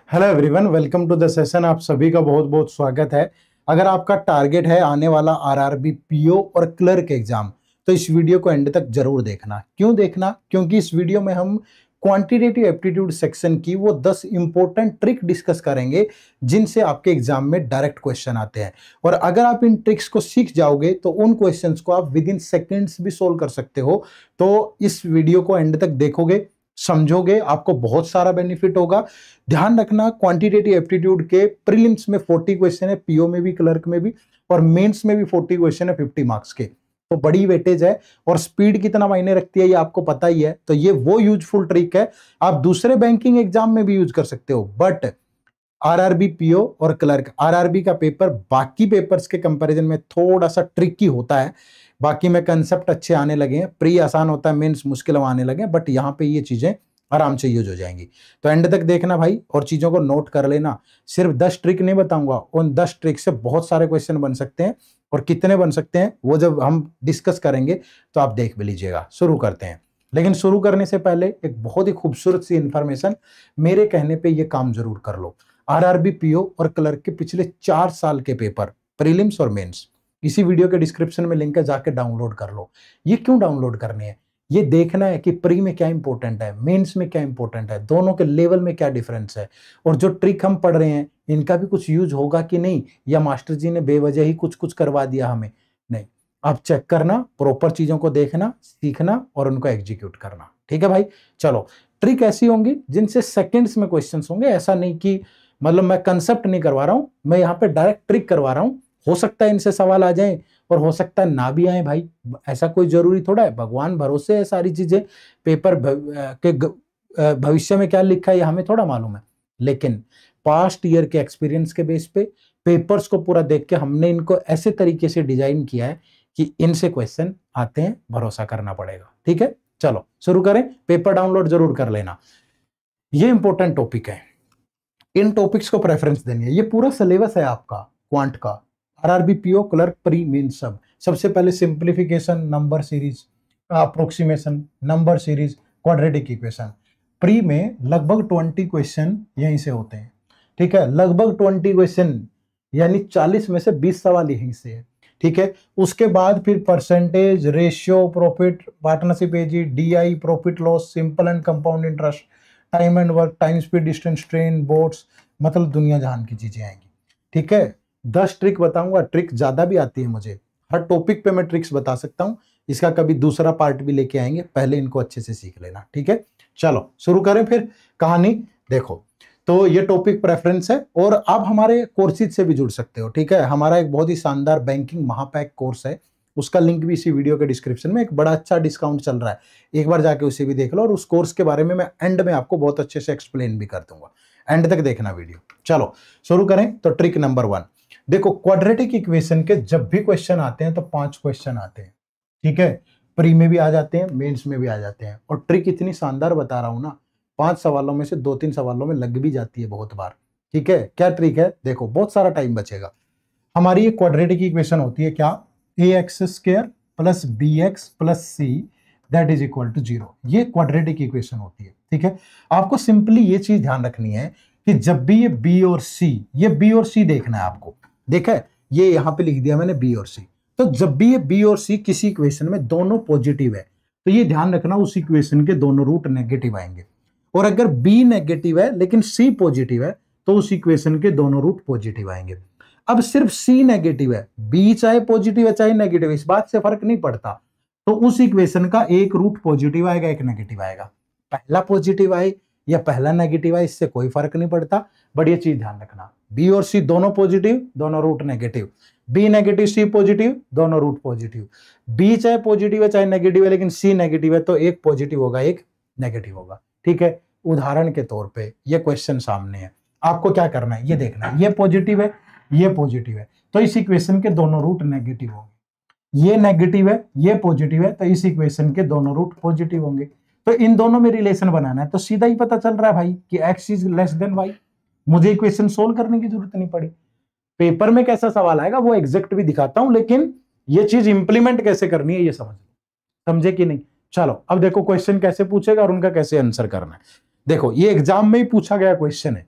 Hello everyone, welcome to the session. आप सभी का बहुत बहुत स्वागत है। अगर आपका टारगेट है आने वाला आरआरबी पीओ और क्लर्क एग्जाम, तो इस वीडियो को एंड तक जरूर देखना। क्यों देखना? क्योंकि इस वीडियो में हम क्वांटिटेटिव एप्टीट्यूड सेक्शन की वो 10 इंपॉर्टेंट ट्रिक डिस्कस करेंगे जिनसे आपके एग्जाम में डायरेक्ट क्वेश्चन आते हैं। और अगर आप इन ट्रिक्स को सीख जाओगे तो उन क्वेश्चंस को आप विद इन सेकेंड्स भी सोल्व कर सकते हो। तो इस वीडियो को एंड तक देखोगे, समझोगे, आपको बहुत सारा बेनिफिट होगा। ध्यान रखना, क्वांटिटेटिव एप्टीट्यूड के प्रीलिम्स में 40 क्वेश्चन है, पीओ में भी, क्लर्क में भी, और मेंस में भी 40 क्वेश्चन है 50 मार्क्स के। तो बड़ी वेटेज है और स्पीड कितना मायने रखती है ये आपको पता ही है। तो ये वो यूजफुल ट्रिक है, आप दूसरे बैंकिंग एग्जाम में भी यूज कर सकते हो। बट आरआरबी पीओ और क्लर्क, आरआरबी का पेपर बाकी पेपर्स के कंपैरिजन में थोड़ा सा ट्रिकी होता है। बाकी में कंसेप्ट अच्छे आने लगे हैं, प्री आसान होता है, मेंस मुश्किल आने लगे हैं, बट यहाँ पे ये चीजें आराम से यूज हो जाएंगी। तो एंड तक देखना भाई और चीजों को नोट कर लेना। सिर्फ 10 ट्रिक नहीं बताऊंगा, उन 10 ट्रिक से बहुत सारे क्वेश्चन बन सकते हैं। और कितने बन सकते हैं वो जब हम डिस्कस करेंगे तो आप देख भी लीजिएगा। शुरू करते हैं, लेकिन शुरू करने से पहले एक बहुत ही खूबसूरत सी इंफॉर्मेशन, मेरे कहने पे ये काम जरूर कर लो। आरआरबी पीओ और क्लर्क के पिछले 4 साल के पेपर, प्रीलिम्स और मेंस, इसी वीडियो के डिस्क्रिप्शन में लिंक है, जाके डाउनलोड कर लो। ये क्यों डाउनलोड करने हैं? ये देखना है कि प्री में क्या इंपॉर्टेंट है, मेंस में क्या इंपॉर्टेंट है, दोनों के लेवल में क्या डिफरेंस है, और जो ट्रिक हम पढ़ रहे हैं इनका भी कुछ यूज होगा कि नहीं, या मास्टर जी ने बेवजह ही कुछ कुछ करवा दिया हमें। नहीं, आप चेक करना, प्रॉपर चीजों को देखना, सीखना और उनको एग्जीक्यूट करना। ठीक है भाई, चलो। ट्रिक ऐसी होंगी जिनसे सेकेंड्स में क्वेश्चन होंगे। ऐसा नहीं कि मतलब मैं कंसेप्ट नहीं करवा रहा हूं, मैं यहाँ पे डायरेक्ट ट्रिक करवा रहा हूं। हो सकता है इनसे सवाल आ जाए और हो सकता है ना भी आए भाई, ऐसा कोई जरूरी थोड़ा है। भगवान भरोसे है सारी चीजें। पेपर भविष्य में क्या लिखा है ये हमें थोड़ा मालूम है, लेकिन पास्ट ईयर के एक्सपीरियंस के बेस पे पेपर्स को पूरा देख के हमने इनको ऐसे तरीके से डिजाइन किया है कि इनसे क्वेश्चन आते हैं, भरोसा करना पड़ेगा। ठीक है, चलो शुरू करें। पेपर डाउनलोड जरूर कर लेना, ये इंपॉर्टेंट टॉपिक है, इन टॉपिक्स को प्रेफरेंस देनी है। ये पूरा सिलेबस है आपका क्वांट का, RRB PO clerk pre main सब। सबसे पहले simplification, number series, approximation, number series, quadratic equation. Pre में लगभग 20 क्वेश्चन यहीं से होते हैं। ठीक है, लगभग 20 क्वेश्चन, यानी 40 में से 20 सवाल यहीं से है। ठीक है, उसके बाद फिर percentage, ratio, profit, partnership AG, DI, profit loss, simple and compound interest, time and work, time speed, distance, train, boats, मतलब दुनिया जहान की चीजें आएंगी। ठीक है, 10 ट्रिक बताऊंगा। ट्रिक ज्यादा भी आती है मुझे, हर टॉपिक पे मैं ट्रिक्स बता सकता हूं। इसका कभी दूसरा पार्ट भी लेके आएंगे, पहले इनको अच्छे से सीख लेना। ठीक है, चलो शुरू करें फिर कहानी। देखो, तो ये टॉपिक प्रेफरेंस है और आप हमारे कोर्सेज से भी जुड़ सकते हो। ठीक है, हमारा एक बहुत ही शानदार बैंकिंग महापैक कोर्स है, उसका लिंक भी इसी वीडियो के डिस्क्रिप्शन में, एक बड़ा अच्छा डिस्काउंट चल रहा है, एक बार जाके उसे भी देख लो। और उस कोर्स के बारे में मैं एंड में आपको बहुत अच्छे से एक्सप्लेन भी कर दूंगा, एंड तक देखना वीडियो। चलो शुरू करें। तो ट्रिक नंबर 1, देखो, क्वाड्रेटिक इक्वेशन के जब भी क्वेश्चन आते हैं तो 5 क्वेश्चन आते हैं। ठीक है, प्री में भी आ जाते हैं, मेंस में भी आ जाते हैं। और ट्रिक इतनी शानदार बता रहा हूं ना, 5 सवालों में से 2-3 सवालों में लग भी जाती है बहुत बार। ठीक है, क्या ट्रिक है? देखो, बहुत सारा टाइम बचेगा। हमारी ये क्वाड्रेटिक इक्वेशन होती है क्या? ax² plus bx plus c that is equal to 0। ये क्वाड्रेटिक इक्वेशन होती है। ठीक है, आपको सिंपली ये चीज ध्यान रखनी है कि जब भी ये b और c, ये b और c देखना है आपको। देखा है, ये यहां पे लिख दिया मैंने b और c। तो जब भी ये b और c किसी इक्वेशन में दोनों पॉजिटिव है, तो ये ध्यान रखना उस इक्वेशन के दोनों रूट नेगेटिव आएंगे। और अगर b नेगेटिव है लेकिन c पॉजिटिव है, तो उस इक्वेशन के दोनों रूट पॉजिटिव आएंगे। अब सिर्फ C नेगेटिव है, B चाहे पॉजिटिव है चाहे नेगेटिव है, इस बात से फर्क नहीं पड़ता, तो उस इक्वेशन का एक रूट पॉजिटिव आएगा, एक नेगेटिव आएगा। पहला पॉजिटिव आए या पहला नेगेटिव आए, इससे कोई फर्क नहीं पड़ता। बट ये चीज ध्यान रखना, B और C दोनों पॉजिटिव, दोनों root negative, B negative C positive, दोनों रूट पॉजिटिव। B चाहे पॉजिटिव है चाहे नेगेटिव है, लेकिन C नेगेटिव है, तो एक पॉजिटिव होगा एक नेगेटिव होगा। ठीक है, उदाहरण के तौर पर ये क्वेश्चन सामने है, आपको क्या करना है ये देखना है। ये पॉजिटिव है, ये पॉजिटिव है, तो इस इक्वेशन के दोनों रूट नेगेटिव होंगे। ये नेगेटिव है, ये पॉजिटिव है, तो इस इक्वेशन के दोनों रूट पॉजिटिव होंगे। तो इन दोनों में रिलेशन बनाना है, तो सीधा ही पता चल रहा है भाई कि x is less than y। मुझे इक्वेशन सोल्व करने की जरूरत नहीं पड़ी। पेपर में कैसा सवाल आएगा वो एग्जैक्ट भी दिखाता हूं, लेकिन ये चीज इंप्लीमेंट कैसे करनी है ये समझ लो। समझे कि नहीं? चलो अब देखो क्वेश्चन कैसे पूछेगा और उनका कैसे आंसर करना है। देखो, ये एग्जाम में ही पूछा गया क्वेश्चन है,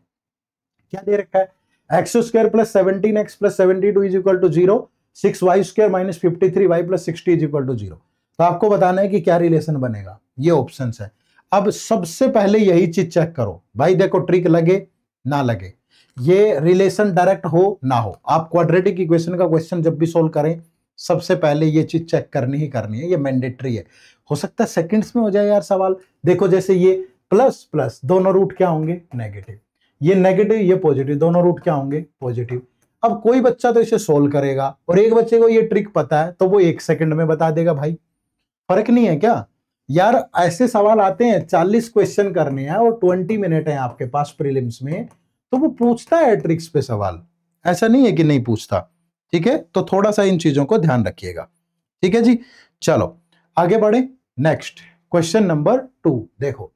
क्या दे रखा है, एक्स स्क्वायर प्लस 17x प्लस 72 is equal to 0, 6y square minus 53y plus 60 is equal to 0। तो आपको बताना है कि क्या रिलेशन बनेगा, ये ऑप्शन है। अब सबसे पहले यही चीज चेक करो भाई, देखो ट्रिक लगे ना लगे, ये रिलेशन डायरेक्ट हो ना हो, आप क्वाड्रेटिक इक्वेशन का क्वेश्चन जब भी सोल्व करें सबसे पहले ये चीज चेक करनी ही करनी है, ये मैंडेटरी है। हो सकता है सेकंड्स में हो जाए यार सवाल। देखो जैसे ये प्लस प्लस दोनों रूट क्या होंगे नेगेटिव, ये नेगेटिव ये पॉजिटिव, दोनों रूट क्या होंगे पॉजिटिव। अब कोई बच्चा तो इसे सोल्व करेगा और एक बच्चे को ये ट्रिक पता है तो वो 1 सेकंड में बता देगा। भाई फर्क नहीं है क्या यार, ऐसे सवाल आते हैं 40 क्वेश्चन करने हैं और 20 मिनट है आपके पास प्रीलिम्स में, तो वो पूछता है ट्रिक्स पे सवाल, ऐसा नहीं है कि नहीं पूछता। ठीक है, तो थोड़ा सा इन चीजों को ध्यान रखिएगा। ठीक है जी, चलो आगे बढ़े। नेक्स्ट क्वेश्चन नंबर 2 देखो,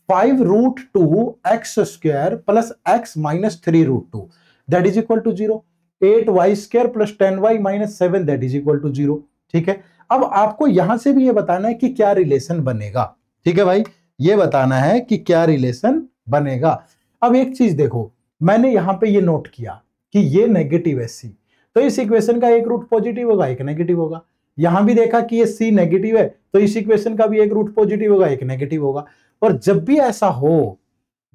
5√2x square plus x minus 3√2 that is equal to 0, 8y square plus 10y minus 7 that is equal to 0। ठीक है, अब आपको यहां से भी ये बताना है कि क्या रिलेशन बनेगा। ठीक है भाई, ये बताना है कि क्या रिलेशन बनेगा। अब एक चीज देखो, मैंने यहां पे ये नोट किया कि ये नेगेटिव है सी, तो इस इक्वेशन का एक रूट पॉजिटिव होगा एक नेगेटिव होगा। यहां भी देखा कि ये सी नेगेटिव है, तो इस इक्वेशन का भी एक रूट पॉजिटिव होगा एक नेगेटिव होगा। और जब भी ऐसा हो,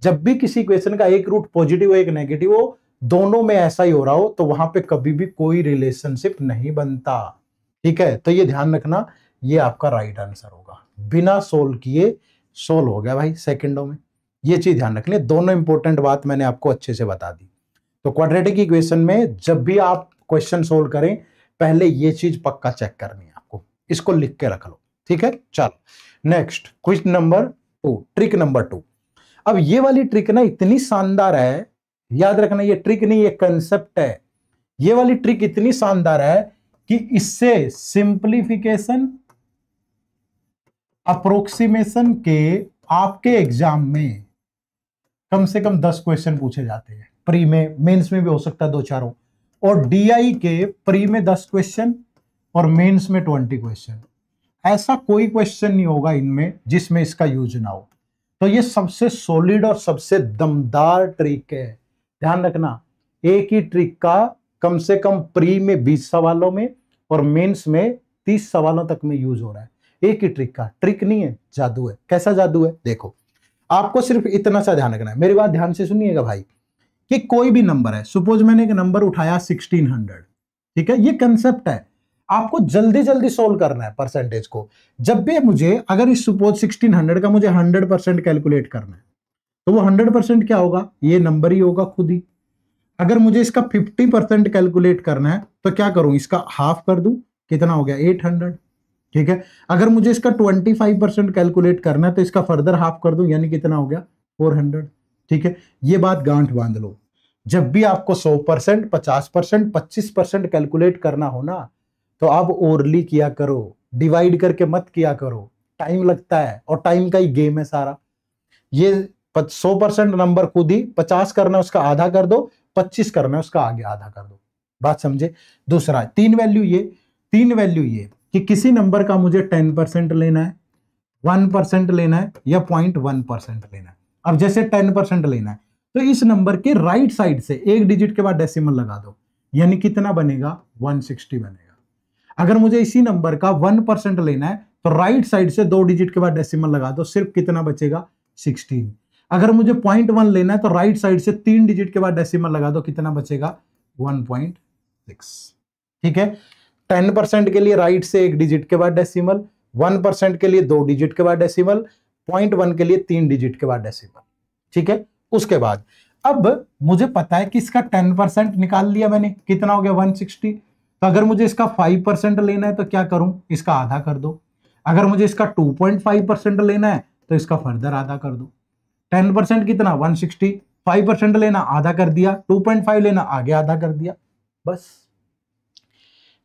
जब भी किसी इक्वेशन का एक रूट पॉजिटिव हो एक नेगेटिव हो, दोनों में ऐसा ही हो रहा हो, तो वहां पे कभी भी कोई रिलेशनशिप नहीं बनता। ठीक है, तो ये ध्यान रखना, ये आपका राइट आंसर होगा। बिना सोल्व किए सोल्व हो गया भाई सेकंडों में, ये चीज ध्यान रखनी। दोनों इंपॉर्टेंट बात मैंने आपको अच्छे से बता दी। तो क्वाड्रेटिक इक्वेशन में जब भी आप क्वेश्चन सोल्व करें पहले ये चीज पक्का चेक करनी है आपको, इसको लिख के रख लो। ठीक है, चलो next question number 2, trick number 2। अब ये वाली ट्रिक ना इतनी शानदार है, याद रखना ये ट्रिक नहीं ये कंसेप्ट है। ये वाली ट्रिक इतनी शानदार है कि इससे सिंप्लीफिकेशन अप्रोक्सीमेशन के आपके एग्जाम में कम से कम 10 क्वेश्चन पूछे जाते हैं, प्री में, मेंस में भी हो सकता है 2-4 हो, और डीआई के प्री में 10 क्वेश्चन और मेंस में 20 क्वेश्चन। ऐसा कोई क्वेश्चन नहीं होगा इनमें जिसमें इसका यूज ना हो। तो ये सबसे सॉलिड और सबसे दमदार ट्रिक है। ध्यान रखना, एक ही ट्रिक का कम से कम प्री में 20 सवालों में और मेंस में 30 सवालों तक में यूज हो रहा है। एक ही ट्रिक का, ट्रिक नहीं है, जादू है। कैसा जादू है देखो, आपको सिर्फ इतना सा ध्यान रखना है, मेरी बात ध्यान से सुनिएगा भाई, कि कोई भी नंबर है, सपोज मैंने एक नंबर उठाया 1600, ठीक है, ये कंसेप्ट है, आपको जल्दी जल्दी सोल्व करना है परसेंटेज को। जब भी मुझे, अगर इस सपोज 1600 का मुझे 100% कैलकुलेट करना है, तो वो 100% क्या होगा, ये नंबर ही होगा खुद ही। अगर मुझे इसका 50% कैलकुलेट करना है तो क्या करूं, इसका हाफ कर दूं, कितना हो गया 800। ठीक है, अगर मुझे इसका 25% कैलकुलेट करना है तो इसका फर्दर हाफ कर दूं, यानी कितना हो गया 400। ठीक है, ये बात गांठ बांध लो, जब भी आपको 100%, 50%, 25% कैलकुलेट करना हो ना, तो आप ओरली किया करो, डिवाइड करके मत किया करो, टाइम लगता है और टाइम का ही गेम है सारा। ये 100% नंबर खुद ही, 50 करना है उसका आधा कर दो, 25 करना है उसका आगे आधा कर दो। बात समझे। दूसरा 3 वैल्यू ये कि किसी नंबर का मुझे 10% लेना है, 1% लेना है या 0.1% लेना है। अब जैसे 10% लेना है तो इस नंबर के राइट साइड से एक डिजिट के बाद डेसिमल लगा दो, यानी कितना बनेगा 160 बनेगा। अगर मुझे इसी नंबर का 1% लेना है तो राइट साइड से 2 डिजिट के बाद डेसिमल लगा दो, सिर्फ कितना बचेगा 16। अगर मुझे 0.1 लेना है तो राइट साइड से 3 डिजिट के बाद डेसिमल लगा दो, कितना बचेगा 1.6। ठीक है, 10% के लिए राइट से 1 डिजिट के बाद डेसिमल, 1% के लिए 2 डिजिट के बाद डेसिमल, 0.1 के लिए 3 डिजिट के बाद डेसिमल। ठीक है, उसके बाद अब मुझे पता है कि इसका 10% निकाल लिया मैंने, कितना हो गया 160। तो अगर मुझे इसका 5% लेना है तो क्या करूं, इसका आधा कर दो। अगर मुझे इसका 2.5% लेना है तो इसका फर्दर आधा कर दो। 10% कितना 160, 5% लेना आधा कर दिया, 2.5 लेना आगे आधा कर दिया। बस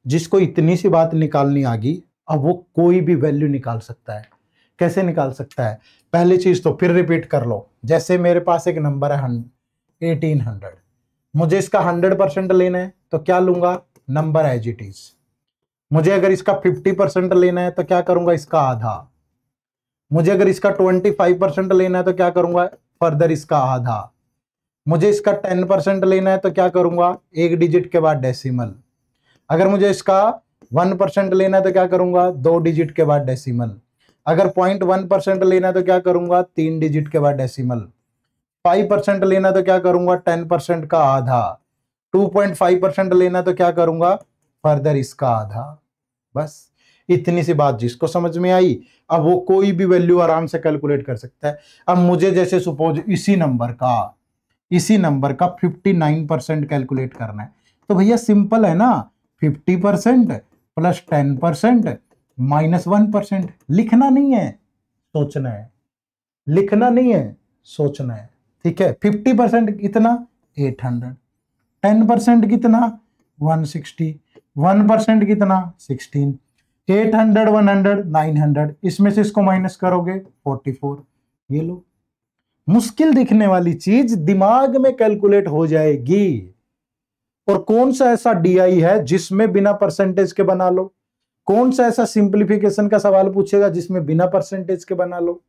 जिसको इतनी सी बात निकालनी आ गई, अब वो कोई भी वैल्यू निकाल सकता है। कैसे निकाल सकता है, पहली चीज तो फिर रिपीट कर लो। जैसे मेरे पास एक नंबर है 1800, मुझे इसका 100% लेना है तो क्या लूंगा, नंबर एज इट इज। मुझे अगर इसका 50% लेना है तो क्या करूंगा, इसका आधा। मुझे अगर इसका 25% लेना है तो क्या करूंगा, फर्दर इसका आधा। मुझे इसका 10% लेना है तो क्या करूंगा, एक डिजिट के बाद डेसिमल। अगर मुझे इसका 1% लेना है तो क्या करूंगा, 2 डिजिट के बाद डेसिमल। अगर 0.1% लेना है तो क्या करूंगा, 3 डिजिट के बाद डेसिमल। 5% लेना है तो क्या करूंगा, 10% का आधा। 2.5% लेना है तो क्या करूंगा, फर्दर इसका आधा। बस इतनी सी बात जिसको समझ में आई, अब वो कोई भी वैल्यू आराम से कैलकुलेट कर सकता है। अब मुझे जैसे सपोज इसी नंबर का 59% कैलकुलेट करना है, तो भैया सिंपल है ना, 50% प्लस 10% माइनस 1%। लिखना नहीं है, सोचना है। लिखना नहीं है, सोचना है। ठीक है, 50% कितना, 800। 10% कितना, 160। 1% कितना, 16। 800 100 900, इसमें से इसको माइनस करोगे 44। ये लो, मुश्किल दिखने वाली चीज दिमाग में कैलकुलेट हो जाएगी। और कौन सा ऐसा डीआई है जिसमें बिना परसेंटेज के बना लो, कौन सा ऐसा सिंप्लीफिकेशन का सवाल पूछेगा जिसमें बिना परसेंटेज के बना लो।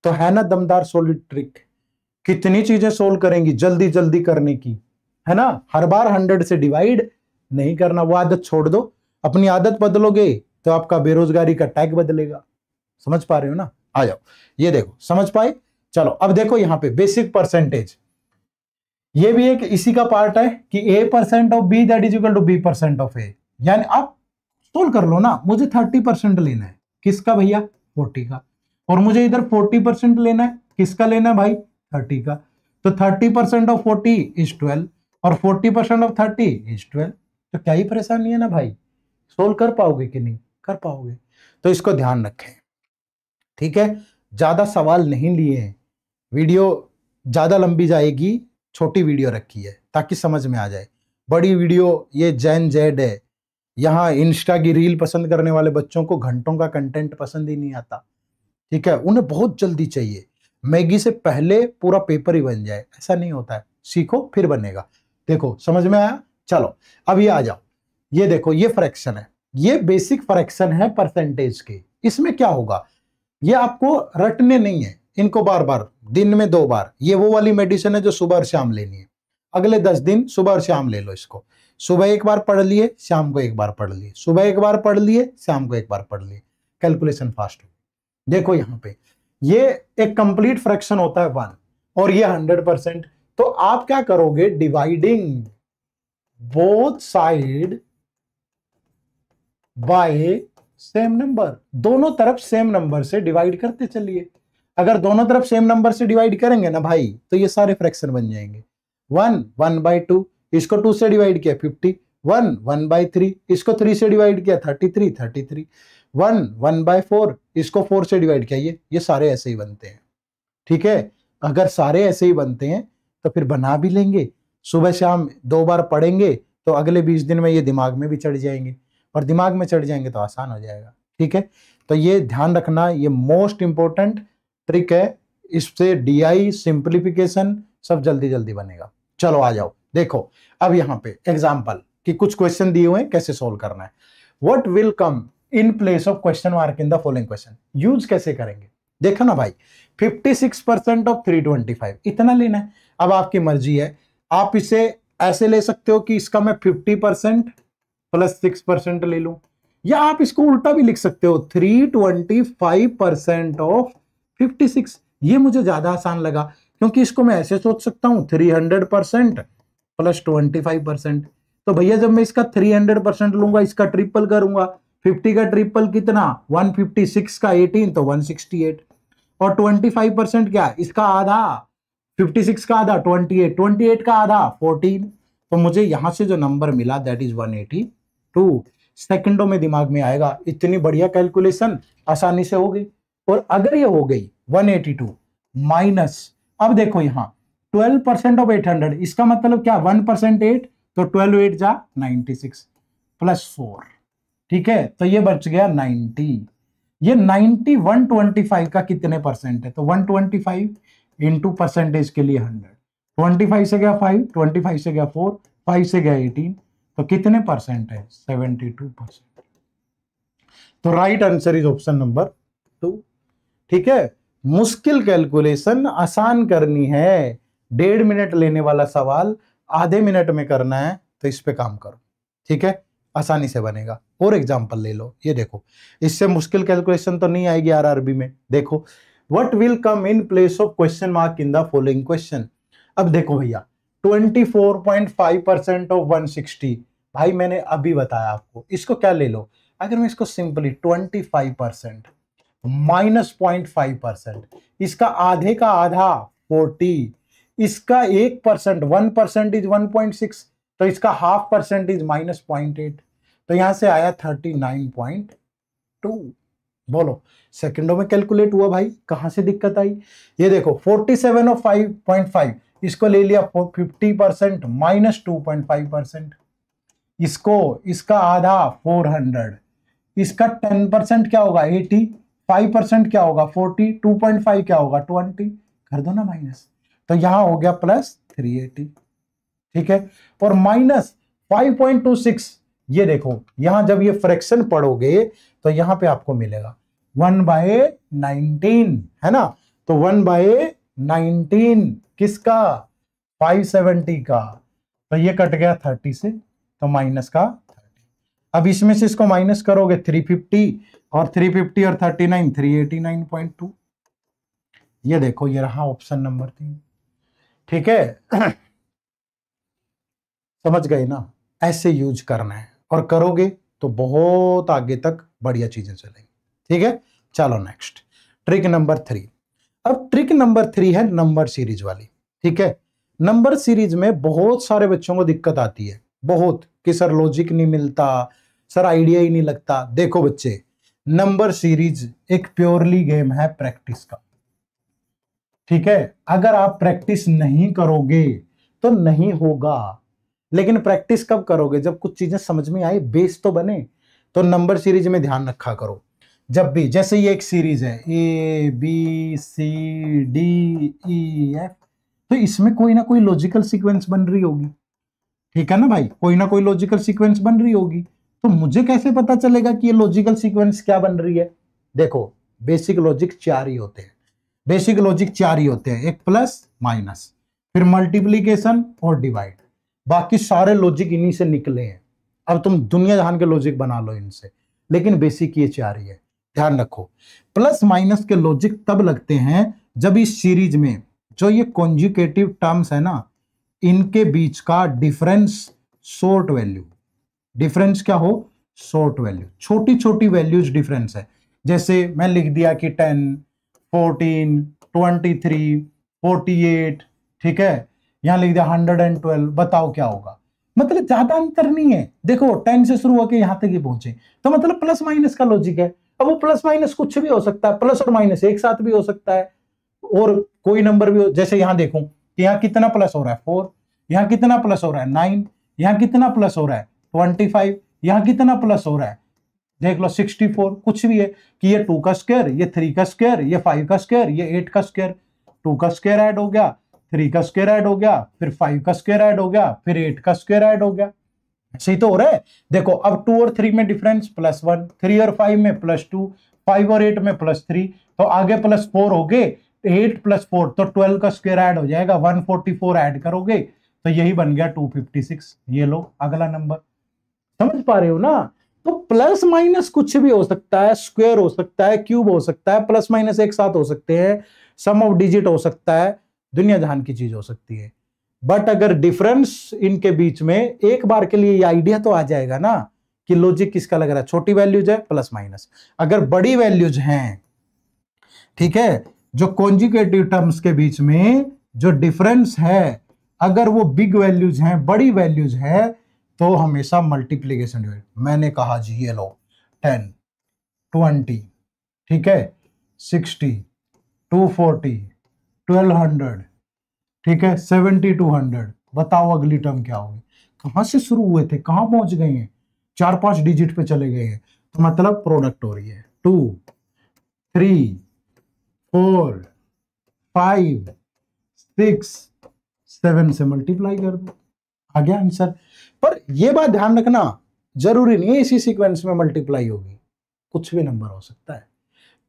तो है ना दमदार सॉलिड ट्रिक। कितनी चीजें सोल्व करेंगी जल्दी जल्दी करने की, है ना। हर बार 100 से डिवाइड नहीं करना, वो आदत छोड़ दो। अपनी आदत बदलोगे तो आपका बेरोजगारी का टैग बदलेगा। समझ पा रहे हो ना। आ जाओ, ये देखो, समझ पाए। चलो अब देखो यहां पे बेसिक परसेंटेज, ये भी एक इसी का पार्ट है कि a% of b that is equal to b% of a। यानी आप सोल्व कर लो ना, मुझे 30% लेना है, किसका भैया, 40 का। और मुझे इधर 40% लेना है, किसका लेना है भाई, 30 का। तो 30% ऑफ 40 इज 12 और 40% ऑफ 30 इज 12। तो क्या ही परेशानी है ना भाई, सोल्व कर पाओगे कि नहीं कर पाओगे। तो इसको ध्यान रखें, ठीक है। ज्यादा सवाल नहीं लिए हैं, वीडियो ज्यादा लंबी जाएगी, छोटी वीडियो रखी है ताकि समझ में आ जाए। बड़ी वीडियो ये जैन जेड है, यहाँ इंस्टा की रील पसंद करने वाले बच्चों को घंटों का कंटेंट पसंद ही नहीं आता। ठीक है, उन्हें बहुत जल्दी चाहिए, मैगी से पहले पूरा पेपर ही बन जाए, ऐसा नहीं होता है। सीखो फिर बनेगा। देखो समझ में आया। चलो अब ये आ जाओ, ये देखो ये फ्रैक्शन है, ये बेसिक फ्रैक्शन है परसेंटेज के। इसमें क्या होगा, ये आपको रटने नहीं है, इनको बार बार दिन में 2 बार। ये वो वाली मेडिसिन है जो सुबह और शाम लेनी है। अगले 10 दिन सुबह और शाम ले लो इसको। सुबह एक बार पढ़ लिए, शाम को एक बार पढ़ लिए, सुबह एक बार पढ़ लिए, शाम को एक बार पढ़ लिए, कैलकुलेशन फास्ट हो। देखो यहाँ पे ये एक कंप्लीट फ्रैक्शन होता है 1 और ये 100%। तो आप क्या करोगे, dividing both side by same number, दोनों तरफ सेम नंबर से डिवाइड करते चलिए। अगर दोनों तरफ सेम नंबर से डिवाइड करेंगे ना भाई, तो ये सारे फ्रैक्शन बन जाएंगे। 1 1/2, इसको 2 से डिवाइड किया 50। 1 1/3, इसको 3 से डिवाइड किया 33। 1 1/4, इसको 4 से डिवाइड किया। ये सारे ऐसे ही बनते हैं। ठीक है, अगर सारे ऐसे ही बनते हैं तो फिर बना भी लेंगे, सुबह शाम 2 बार पढ़ेंगे तो अगले 20 दिन में ये दिमाग में भी चढ़ जाएंगे, और दिमाग में चढ़ जाएंगे तो आसान हो जाएगा। ठीक है, तो ये ध्यान रखना, ये मोस्ट इंपॉर्टेंट ट्रिक है। इससे डीआई सिंप्लीफिकेशन सब जल्दी जल्दी बनेगा। चलो आ जाओ, देखो अब यहाँ पे एग्जाम्पल कि कुछ क्वेश्चन दिए हुए हैं, कैसे सोल्व करना है। What will come in place of question mark in the following question, use कैसे करेंगे। देखो ना भाई, 56% ऑफ 325 इतना लेना है। अब आपकी मर्जी है, आप इसे ऐसे ले सकते हो कि इसका मैं 50% प्लस 6% ले लूं, या आप इसको उल्टा भी लिख सकते हो 325% ऑफ 56। ये मुझे ज्यादा आसान लगा, क्योंकि इसको मैं ऐसे सोच सकता हूं 300% प्लस 25%। तो भैया जब मैं इसका 300% लूंगा, इसका ट्रिपल करूंगा, 50 का ट्रिपल कितना, 156 का 18 तो 168, और 25% क्या, इसका आधा, 56 का आधा 28, 28 का आधा 14। तो मुझे यहां से जो नंबर मिला दैट इज 182। सेकंडों में दिमाग में आएगा, इतनी बढ़िया कैलकुलेशन आसानी से हो गई। और अगर ये हो गई 182 माइनस, अब देखो यहां 12% ऑफ 800, इसका मतलब क्या, 1% 8, तो 12 8 जा 96 प्लस 4। ठीक है, तो ये बच गया 90। ये 90 125 का कितने परसेंट है, तो 125 इंटू परसेंटेज के लिए 100, 25 से गया 5, 25 से गया 4, 5 से गया 18, तो कितने परसेंट है, 72%। तो right answer is option number 2। ठीक है, मुश्किल कैलकुलेशन आसान करनी है, 1.5 मिनट लेने वाला सवाल आधे मिनट में करना है, तो इस पे काम करो, ठीक है, आसानी से बनेगा। और एग्जांपल ले लो, ये देखो, इससे मुश्किल कैलकुलेशन तो नहीं आएगी आरआरबी में। देखो, what will come in place of question mark in the following question. अब देखो भैया, 24.5% ऑफ 160, भाई मैंने अभी बताया आपको, इसको क्या ले लो, अगर मैं इसको सिंपली 25% माइनस 0.5%, इसका आधे का आधा 40, इसका 1%, 1% इज 1.6, तो इसका हाफ परसेंटेज -0.8, तो यहां से आया 39.2। बोलो, सेकंडों में कैलकुलेट हुआ भाई, कहां से दिक्कत आई। ये देखो 47 और 5.5, इसको ले लिया 50% -2.5%, इसको, इसका आधा 400, इसका 10% क्या होगा 80, 5% क्या होगा 40, 2.5 क्या होगा 20, कर दो ना माइनस, तो यहां हो गया +380, ठीक है। और -5.26, ये देखो यहां जब ये फ्रैक्शन पढ़ोगे तो यहां पे आपको मिलेगा 1/19, है ना, तो 1/19 किसका, 570 का, तो ये कट गया 30 से, तो माइनस का 30। अब इसमें से इसको माइनस करोगे 350, और 350 और 39, 389.2। ये देखो, ये रहा ऑप्शन नंबर 3, ठीक है। समझ गए ना, ऐसे यूज करना है, और करोगे तो बहुत आगे तक बढ़िया चीजें चलेंगी, ठीक है। चलो नेक्स्ट, ट्रिक नंबर 3। अब ट्रिक नंबर 3 है नंबर सीरीज वाली, ठीक है। नंबर सीरीज में बहुत सारे बच्चों को दिक्कत आती है, बहुत, कि सर लॉजिक नहीं मिलता, सर आइडिया ही नहीं लगता। देखो बच्चे, नंबर सीरीज एक प्योरली गेम है प्रैक्टिस का, ठीक है। अगर आप प्रैक्टिस नहीं करोगे तो नहीं होगा, लेकिन प्रैक्टिस कब करोगे, जब कुछ चीजें समझ में आए, बेस तो बने। तो नंबर सीरीज में ध्यान रखा करो, जब भी, जैसे ये एक सीरीज है ABCDEF, तो इसमें कोई ना कोई लॉजिकल सीक्वेंस बन रही होगी, ठीक है ना भाई, कोई ना कोई लॉजिकल सीक्वेंस बन रही होगी। तो मुझे कैसे पता चलेगा कि ये लॉजिकल सीक्वेंस क्या बन रही है। देखो, बेसिक लॉजिक 4 ही होते हैं, बेसिक लॉजिक 4 ही होते हैं, एक प्लस माइनस, फिर मल्टीप्लीकेशन और डिवाइड, बाकी सारे लॉजिक इन्हीं से निकले हैं। अब तुम दुनिया जहान के लॉजिक बना लो इनसे, लेकिन बेसिक ये 4 ही है, ध्यान रखो। प्लस माइनस के लॉजिक तब लगते हैं जब इस सीरीज में जो ये कॉन्जुगेटिव टर्म्स है ना, इनके बीच का डिफरेंस शॉर्ट वैल्यू, डिफरेंस क्या हो, शॉर्ट वैल्यू, छोटी छोटी वैल्यूज डिफरेंस है। जैसे मैं लिख दिया कि 10, 14, 23, 48, ठीक है, यहां लिख दिया 112, बताओ क्या होगा। मतलब ज्यादा अंतर नहीं है, देखो 10 से शुरू होकर यहां तक ही पहुंचे, तो मतलब प्लस माइनस का लॉजिक है। अब वो प्लस माइनस कुछ भी हो सकता है, प्लस और माइनस एक साथ भी हो सकता है, और कोई नंबर भी हो। जैसे यहां देखो कि यहां कितना प्लस हो रहा है 4, यहां कितना प्लस हो रहा है 9, यहां कितना प्लस हो रहा है 25, यहां कितना प्लस हो रहा है देख लो 64, कुछ भी है कि ये 2 का स्क्वायर, ये 3 का स्क्वायर, ये 5 का स्क्वायर, ये 8 का स्क्वायर, 2 का स्क्वायर ऐड हो गया, 3 का स्क्वायर ऐड हो गया, फिर 5 का स्क्वायर ऐड हो गया, फिर 8 का स्क्वायर ऐड हो गया। सही तो हो रहा है। देखो अब 2 और 3 में डिफरेंस +1, 3 और 5 में +2, 5 और 8 में +3, तो आगे +4 हो गए, 8 + 4 तो 12 का स्क्वायर ऐड हो जाएगा, 144 ऐड करोगे तो यही बन गया 256। ये लो अगला नंबर, समझ पा रहे हो ना। तो प्लस माइनस कुछ भी हो सकता है, स्क्वायर हो सकता है, क्यूब हो सकता है, प्लस माइनस एक साथ हो सकते हैं, सम ऑफ डिजिट हो सकता है, दुनिया जहान की चीज हो सकती है। बट अगर डिफरेंस इनके बीच में, एक बार के लिए ये आइडिया तो आ जाएगा ना कि लॉजिक किसका लग रहा है। छोटी वैल्यूज है प्लस माइनस, अगर बड़ी वैल्यूज हैं, ठीक है, जो कॉन्जुगेटिव टर्म्स के बीच में जो डिफरेंस है, अगर वो बिग वैल्यूज हैं, बड़ी वैल्यूज है, तो हमेशा मल्टीप्लीकेशन डिवाइड। मैंने कहा जी ये लो 10, 20, ठीक है, 60, 240, 1200, ठीक है, 70, 200, बताओ अगली टर्म क्या होगी। कहां से शुरू हुए थे, कहां पहुंच गए हैं, 4-5 डिजिट पे चले गए हैं, तो मतलब प्रोडक्ट हो रही है 2, 3, 4, 5, 6, 7 से मल्टीप्लाई कर दो, आ गया आंसर। पर यह बात ध्यान रखना, जरूरी नहीं है इसी सीक्वेंस में मल्टीप्लाई होगी, कुछ भी नंबर हो सकता है,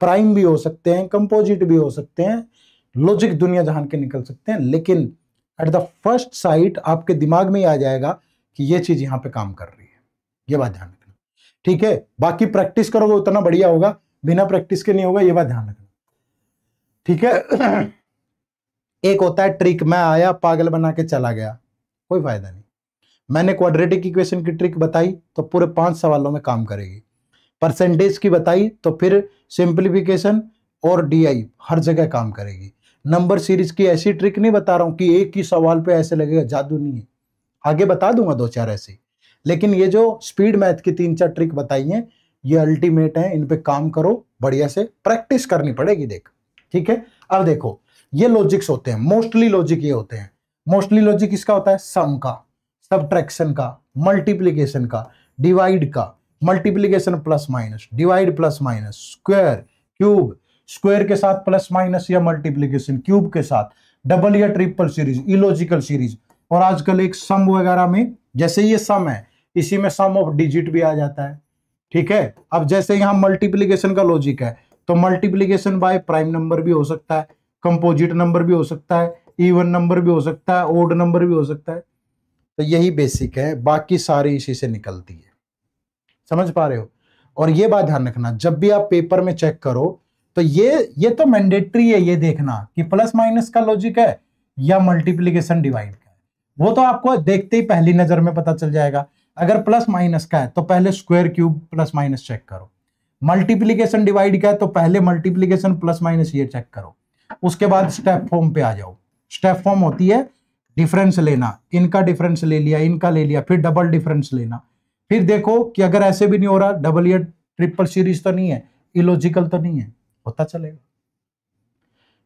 प्राइम भी हो सकते हैं, कंपोजिट भी हो सकते हैं, लॉजिक दुनिया जहान के निकल सकते हैं, लेकिन एट द फर्स्ट साइट आपके दिमाग में ही आ जाएगा कि ये चीज यहां पे काम कर रही है। ये बात ध्यान रखना, ठीक है। बाकी प्रैक्टिस करोगे उतना बढ़िया होगा, बिना प्रैक्टिस के नहीं होगा, ये बात ध्यान रखना, ठीक है। एक होता है ट्रिक, मैं आया पागल बना के चला गया, कोई फायदा नहीं। मैंने क्वाड्रेटिक इक्वेशन की ट्रिक बताई तो पूरे 5 सवालों में काम करेगी। परसेंटेज की बताई तो फिर सिंप्लीफिकेशन और डीआई हर जगह काम करेगी। नंबर सीरीज की ऐसी ट्रिक नहीं बता रहा हूं कि एक ही सवाल पे ऐसे लगेगा, जादू नहीं है, आगे बता दूंगा 2-4 ऐसी। लेकिन ये जो स्पीड मैथ की 3-4 ट्रिक बताई हैं ये अल्टीमेट है, इन पे काम करो, बढ़िया से प्रैक्टिस करनी पड़ेगी, देख, ठीक है। अब देखो ये लॉजिक्स होते हैं, मोस्टली लॉजिक ये होते हैं। मोस्टली लॉजिक किसका होता है? सम का, सब्ट्रैक्शन का, मल्टीप्लीकेशन का, डिवाइड का, multiplication plus minus, divide plus minus, square, cube, square के साथ प्लस माइनस या मल्टीप्लीकेशन, क्यूब के साथ, डबल या ट्रिपल सीरीज, इलॉजिकल सीरीज, और आजकल एक सम वगैरह में, जैसे ये सम है इसी में सम ऑफ डिजिट भी आ जाता है, ठीक है। अब जैसे यहां मल्टीप्लीकेशन का लॉजिक है तो मल्टीप्लीकेशन बाय प्राइम नंबर भी हो सकता है, कंपोजिट नंबर भी हो सकता है, इवन नंबर भी हो सकता है, ओड नंबर भी हो सकता है। तो यही बेसिक है, बाकी सारी इसी से निकलती है, समझ पा रहे हो। और ये बात ध्यान रखना, जब भी आप पेपर में चेक करो तो ये तो मैंडेटरी है, ये देखना कि प्लस माइनस का लॉजिक है या मल्टीप्लीकेशन डिवाइड का है। वो तो आपको देखते ही पहली नजर में पता चल जाएगा। अगर प्लस माइनस का है तो पहले square cube plus minus check करो, मल्टीप्लीकेशन डिवाइड का है तो पहले मल्टीप्लीकेशन प्लस माइनस ये चेक करो, उसके बाद स्टेप फॉर्म पे आ जाओ। स्टेप फॉर्म होती है डिफरेंस लेना, इनका डिफरेंस ले लिया, इनका ले लिया, फिर डबल डिफरेंस लेना, फिर देखो कि अगर ऐसे भी नहीं हो रहा, डबल या ट्रिपल सीरीज तो नहीं है, इलॉजिकल तो नहीं है, होता चलेगा।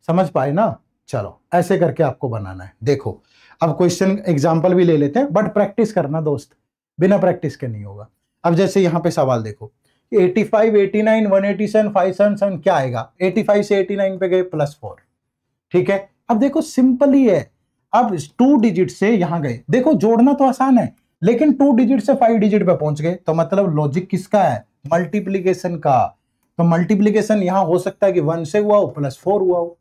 समझ पाए ना? चलो ऐसे करके आपको बनाना है। देखो अब क्वेश्चन एग्जांपल भी ले लेते हैं, बट प्रैक्टिस करना दोस्त, बिना प्रैक्टिस के नहीं होगा। अब जैसे यहां पे सवाल देखो 85, 89, 187, 577 क्या आएगा? 85 से 89 पे गए +4, ठीक है। अब देखो सिंपल ही है, अब 2 डिजिट से यहां गए, देखो जोड़ना तो आसान है लेकिन 2 डिजिट से 5 डिजिट पे पहुंच गए, तो मतलब लॉजिक किसका है? मल्टीप्लीकेशन का। तो मल्टीप्लीकेशन यहां हो सकता है कि 1 से हुआ हो +4 हुआ हो।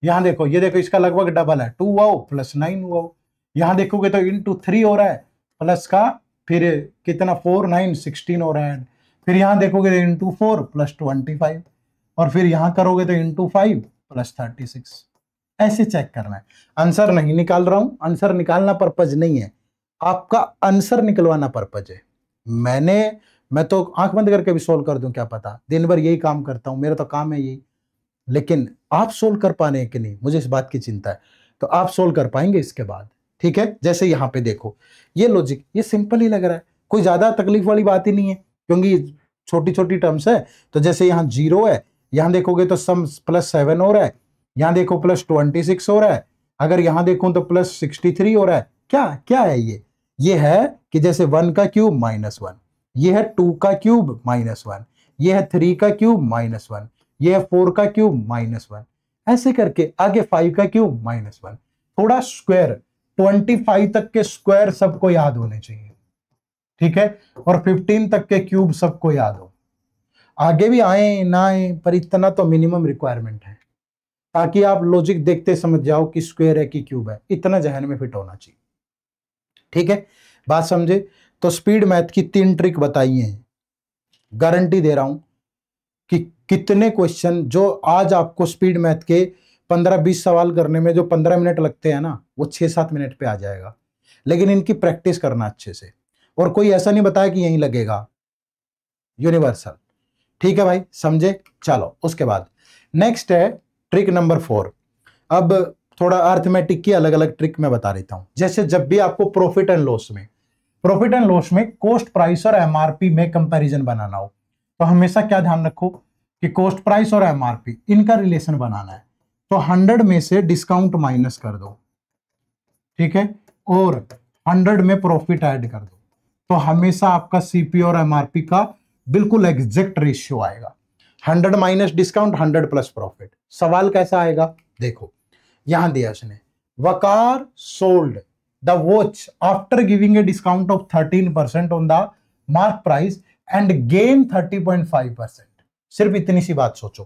यहां देखो, ये देखो इसका लगभग डबल है, 2 हुआ हो +9 हुआ हो। यहां देखोगे तो इंटू 3 हो रहा है, प्लस का फिर कितना 4 9 16 हो रहा है। फिर यहां देखोगे तो इंटू 4 +25, और फिर यहां करोगे तो इंटू 5 +36। ऐसे चेक करना है। आंसर नहीं निकाल रहा हूं, आंसर निकालना पर्पज नहीं है, आपका आंसर निकलवाना पर्पज है। मैं तो आंख बंद करके भी सोल्व कर दूं, क्या पता, दिन भर यही काम करता हूं, मेरा तो काम है यही। लेकिन आप सोल्व कर पाने कि नहीं, मुझे इस बात की चिंता है। तो आप सोल्व कर पाएंगे इसके बाद, ठीक है। जैसे यहां पे देखो ये लॉजिक, ये सिंपल ही लग रहा है, कोई ज्यादा तकलीफ वाली बात ही नहीं है क्योंकि छोटी छोटी टर्म्स है। तो जैसे यहाँ 0 है, यहां देखोगे तो सम +7 हो रहा है, यहां देखो +26 हो रहा है, अगर यहां देखूं तो +63 हो रहा है। क्या क्या है ये है कि जैसे 1 का क्यूब -1, ये है 2 का क्यूब -1, ये है 3 का क्यूब -1, ये है 4 का क्यूब -1, ऐसे करके आगे 5 का क्यूब -1। थोड़ा स्क्वायर 25 तक के स्क्वायर सबको याद होने चाहिए, ठीक है, और 15 तक के क्यूब सबको याद हो। आगे भी आए ना आए पर इतना तो मिनिमम रिक्वायरमेंट है, ताकि आप लॉजिक देखते समझ जाओ कि स्क्वायर है कि क्यूब है, इतना जहन में फिट होना चाहिए, ठीक है। बात समझे? तो स्पीड मैथ की 3 ट्रिक बताई हैं, गारंटी दे रहा हूं कि कितने क्वेश्चन जो आज आपको स्पीड मैथ के 15-20 सवाल करने में जो 15 मिनट लगते हैं ना, वो 6-7 मिनट पे आ जाएगा। लेकिन इनकी प्रैक्टिस करना अच्छे से, और कोई ऐसा नहीं बताया कि यहीं लगेगा, यूनिवर्सल, ठीक है भाई, समझे? चलो उसके बाद नेक्स्ट है ट्रिक नंबर 4। अब थोड़ा अर्थमेटिक की अलग अलग ट्रिक मैं बता देता हूं। जैसे जब भी आपको प्रॉफिट एंड लॉस में कॉस्ट प्राइस और एमआरपी में कंपैरिजन बनाना हो, तो हमेशा क्या ध्यान रखो कि कॉस्ट प्राइस और एमआरपी इनका रिलेशन बनाना है। तो 100 में से डिस्काउंट माइनस कर दो, ठीक है, और 100 में प्रॉफिट ऐड कर दो, तो हमेशा आपका सीपी और एमआरपी का बिल्कुल एग्जैक्ट रेशियो आएगा। 100 माइनस डिस्काउंट, 100 प्लस प्रॉफिट। सवाल कैसा आएगा देखो, यहां दिया उसने, Waqar sold the watch after giving a discount of 13% on the mark price and gain 30.5%। सिर्फ इतनी सी बात सोचो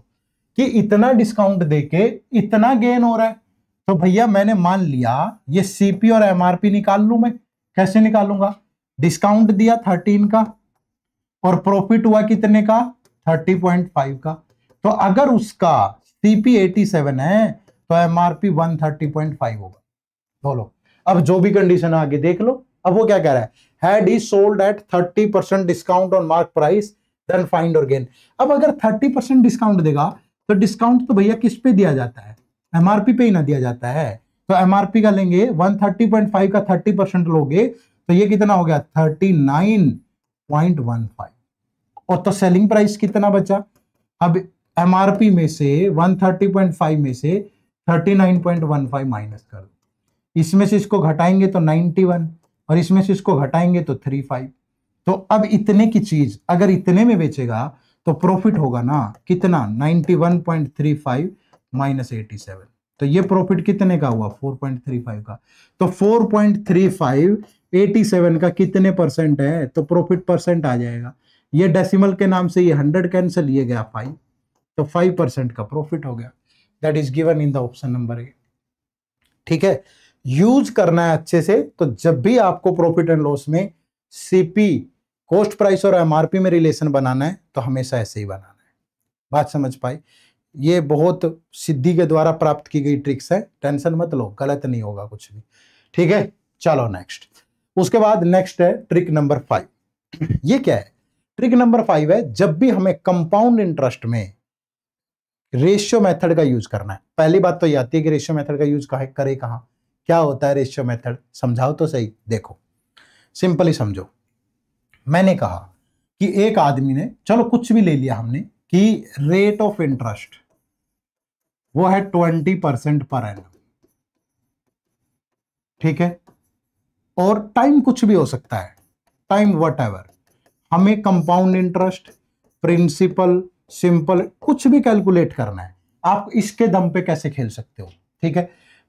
कि इतना डिस्काउंट देके इतना गेन हो रहा है, तो भैया मैंने मान लिया ये सीपी और एमआरपी निकाल लूं मैं। कैसे निकालूंगा? डिस्काउंट दिया 13 का और प्रॉफिट हुआ कितने का? 30.5 का। तो अगर उसका सीपी 87 है तो एमआरपी 130.5 होगा। बोलो अब जो भी कंडीशन आगे देख लो। अब वो क्या कह रहा है? Had he sold at 30% discount on mark price then find और गेन। अब अगर 30% डिस्काउंट देगा तो डिस्काउंट तो भैया किस पे दिया जाता है? एमआरपी पे ही ना दिया जाता है। तो एमआरपी का लेंगे 130.5 का 30% लोगे तो ये कितना हो गया? 39.15। और तो सेलिंग प्राइस कितना बचा? अब एमआरपी में से 130.5 में से 39.15 माइनस कर दो। इसमें से इसको घटाएंगे तो 91 और इसमें से इसको घटाएंगे तो 35। तो अब इतने की चीज अगर इतने में बेचेगा तो प्रॉफिट होगा ना कितना? 91.35 माइनस 87। तो ये प्रॉफिट कितने का हुआ? 4.35 का। तो 4.35 87 का कितने परसेंट है? तो प्रॉफिट परसेंट आ जाएगा। ये डेसिमल के नाम से ये 100 कैंसिल, ये गया 5, तो 5% का प्रॉफिट हो गया। That is given in the option number A. ठीक है, यूज करना है अच्छे से। तो जब भी आपको प्रॉफिट एंड लॉस में सीपी, कॉस्ट प्राइस और एमआरपी में रिलेशन बनाना है तो हमेशा ऐसे ही बनाना है। बात समझ पाई? ये बहुत सिद्धि के द्वारा प्राप्त की गई ट्रिक्स है, टेंशन मत लो, गलत नहीं होगा कुछ भी। ठीक है, चलो नेक्स्ट। उसके बाद नेक्स्ट है ट्रिक नंबर 5। ये क्या है? ट्रिक नंबर 5 है जब भी हमें कंपाउंड इंटरेस्ट में रेशियो मेथड का यूज करना है। पहली बात तो ये आती है कि रेशियो मेथड का यूज करे कहां, क्या होता है रेशियो मेथड, समझाओ तो सही। देखो सिंपली समझो। मैंने कहा कि एक आदमी ने, चलो कुछ भी ले लिया हमने, कि रेट ऑफ इंटरेस्ट वो है 20% पर एनम। ठीक है, और टाइम कुछ भी हो सकता है, टाइम वट एवर। हमें कंपाउंड इंटरेस्ट, प्रिंसिपल, सिंपल कुछ भी कैलकुलेट करना है। आप इसके दम पे कैसे खेल सकते हो। ठीक है,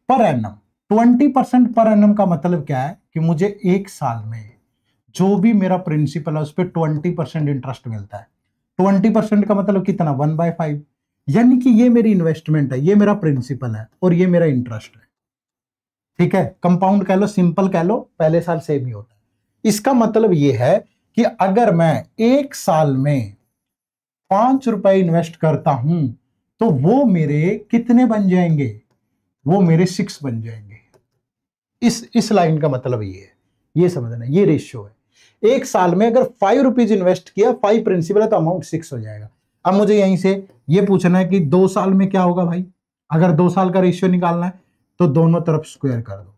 पर एनम 20% पर एनम का मतलब क्या है? कि मुझे एक साल में जो भी मेरा प्रिंसिपल है उस पर 20% इंटरेस्ट मिलता है। 20% का मतलब कितना? 1/5। यानी कि ये मेरी इन्वेस्टमेंट है, ये मेरा प्रिंसिपल है और ये मेरा इंटरेस्ट है। ठीक है, कंपाउंड कह लो, सिंपल कह लो, पहले साल सेम ही होता है। इसका मतलब ये है कि अगर मैं एक साल में 5 रुपए इन्वेस्ट करता हूं तो वो मेरे कितने बन जाएंगे? वो मेरे 6 बन जाएंगे। इस लाइन का मतलब ये है, ये समझना, ये रेशियो है। एक साल में अगर 5 रुपीज इन्वेस्ट किया, 5 प्रिंसिपल है तो अमाउंट 6 हो जाएगा। अब मुझे यहीं से ये पूछना है कि 2 साल में क्या होगा भाई। अगर 2 साल का रेशियो निकालना है तो दोनों तरफ स्क्वायर कर दो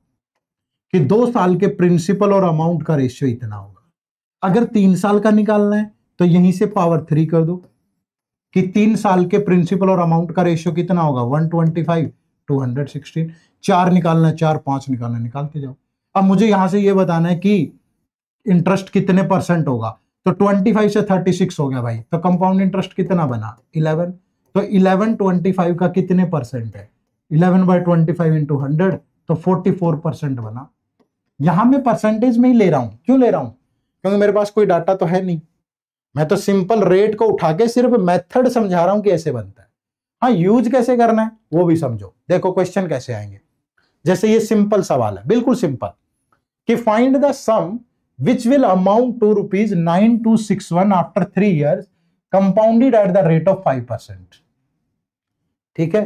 कि 2 साल के प्रिंसिपल और अमाउंट का रेशियो इतना होगा। अगर 3 साल का निकालना है तो यहीं से पावर 3 कर दो कि 3 साल के प्रिंसिपल और अमाउंट का रेशियो कितना होगा? 125, 216। 4 निकालना है, 4, 5 निकालना, निकालते जाओ। अब मुझे यहां से ये बताना है कि इंटरेस्ट कितने परसेंट होगा। तो 25 से 36 हो गया भाई, तो कंपाउंड इंटरेस्ट कितना बना? 11। तो 11 25 का कितने परसेंट है? 11/25 इंटू 100, तो 44% बना। यहां मैं परसेंटेज में ही ले रहा हूं। क्यों ले रहा हूं? क्योंकि मेरे पास कोई डाटा तो है नहीं, मैं तो सिंपल रेट को उठा के सिर्फ मेथड समझा रहा हूं कि ऐसे बनता है। हाँ, यूज कैसे करना है वो भी समझो। देखो क्वेश्चन कैसे आएंगे। जैसे ये सिंपल सवाल है, बिल्कुल सिंपल, कि find the sum which will amount to ₹9261 after 3 years compounded at the rate of 5%। ठीक है,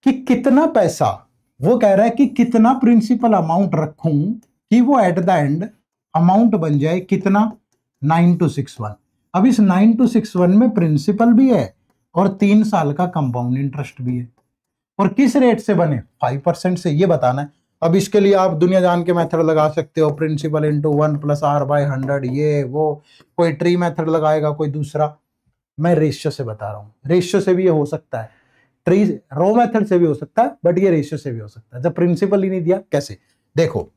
कि कितना पैसा, वो कह रहा है कि कितना प्रिंसिपल अमाउंट रखूं कि वो एट द एंड अमाउंट बन जाए कितना? 9261। अब इस 9261 में प्रिंसिपल भी है और 3 साल का कंपाउंड इंटरेस्ट भी है, और किस रेट से बने? 5% से, ये बताना है। अब इसके लिए आप दुनिया जान के मेथड लगा सकते हो, प्रिंसिपल इंटू 1 + R/100, ये वो, कोई ट्री मेथड लगाएगा, कोई दूसरा। मैं रेशियो से बता रहा हूं, रेशियो से भी ये हो सकता है, ट्री रो मेथड से भी हो सकता है, बट ये रेशियो से भी हो सकता है। जब प्रिंसिपल ही नहीं दिया कैसे? देखो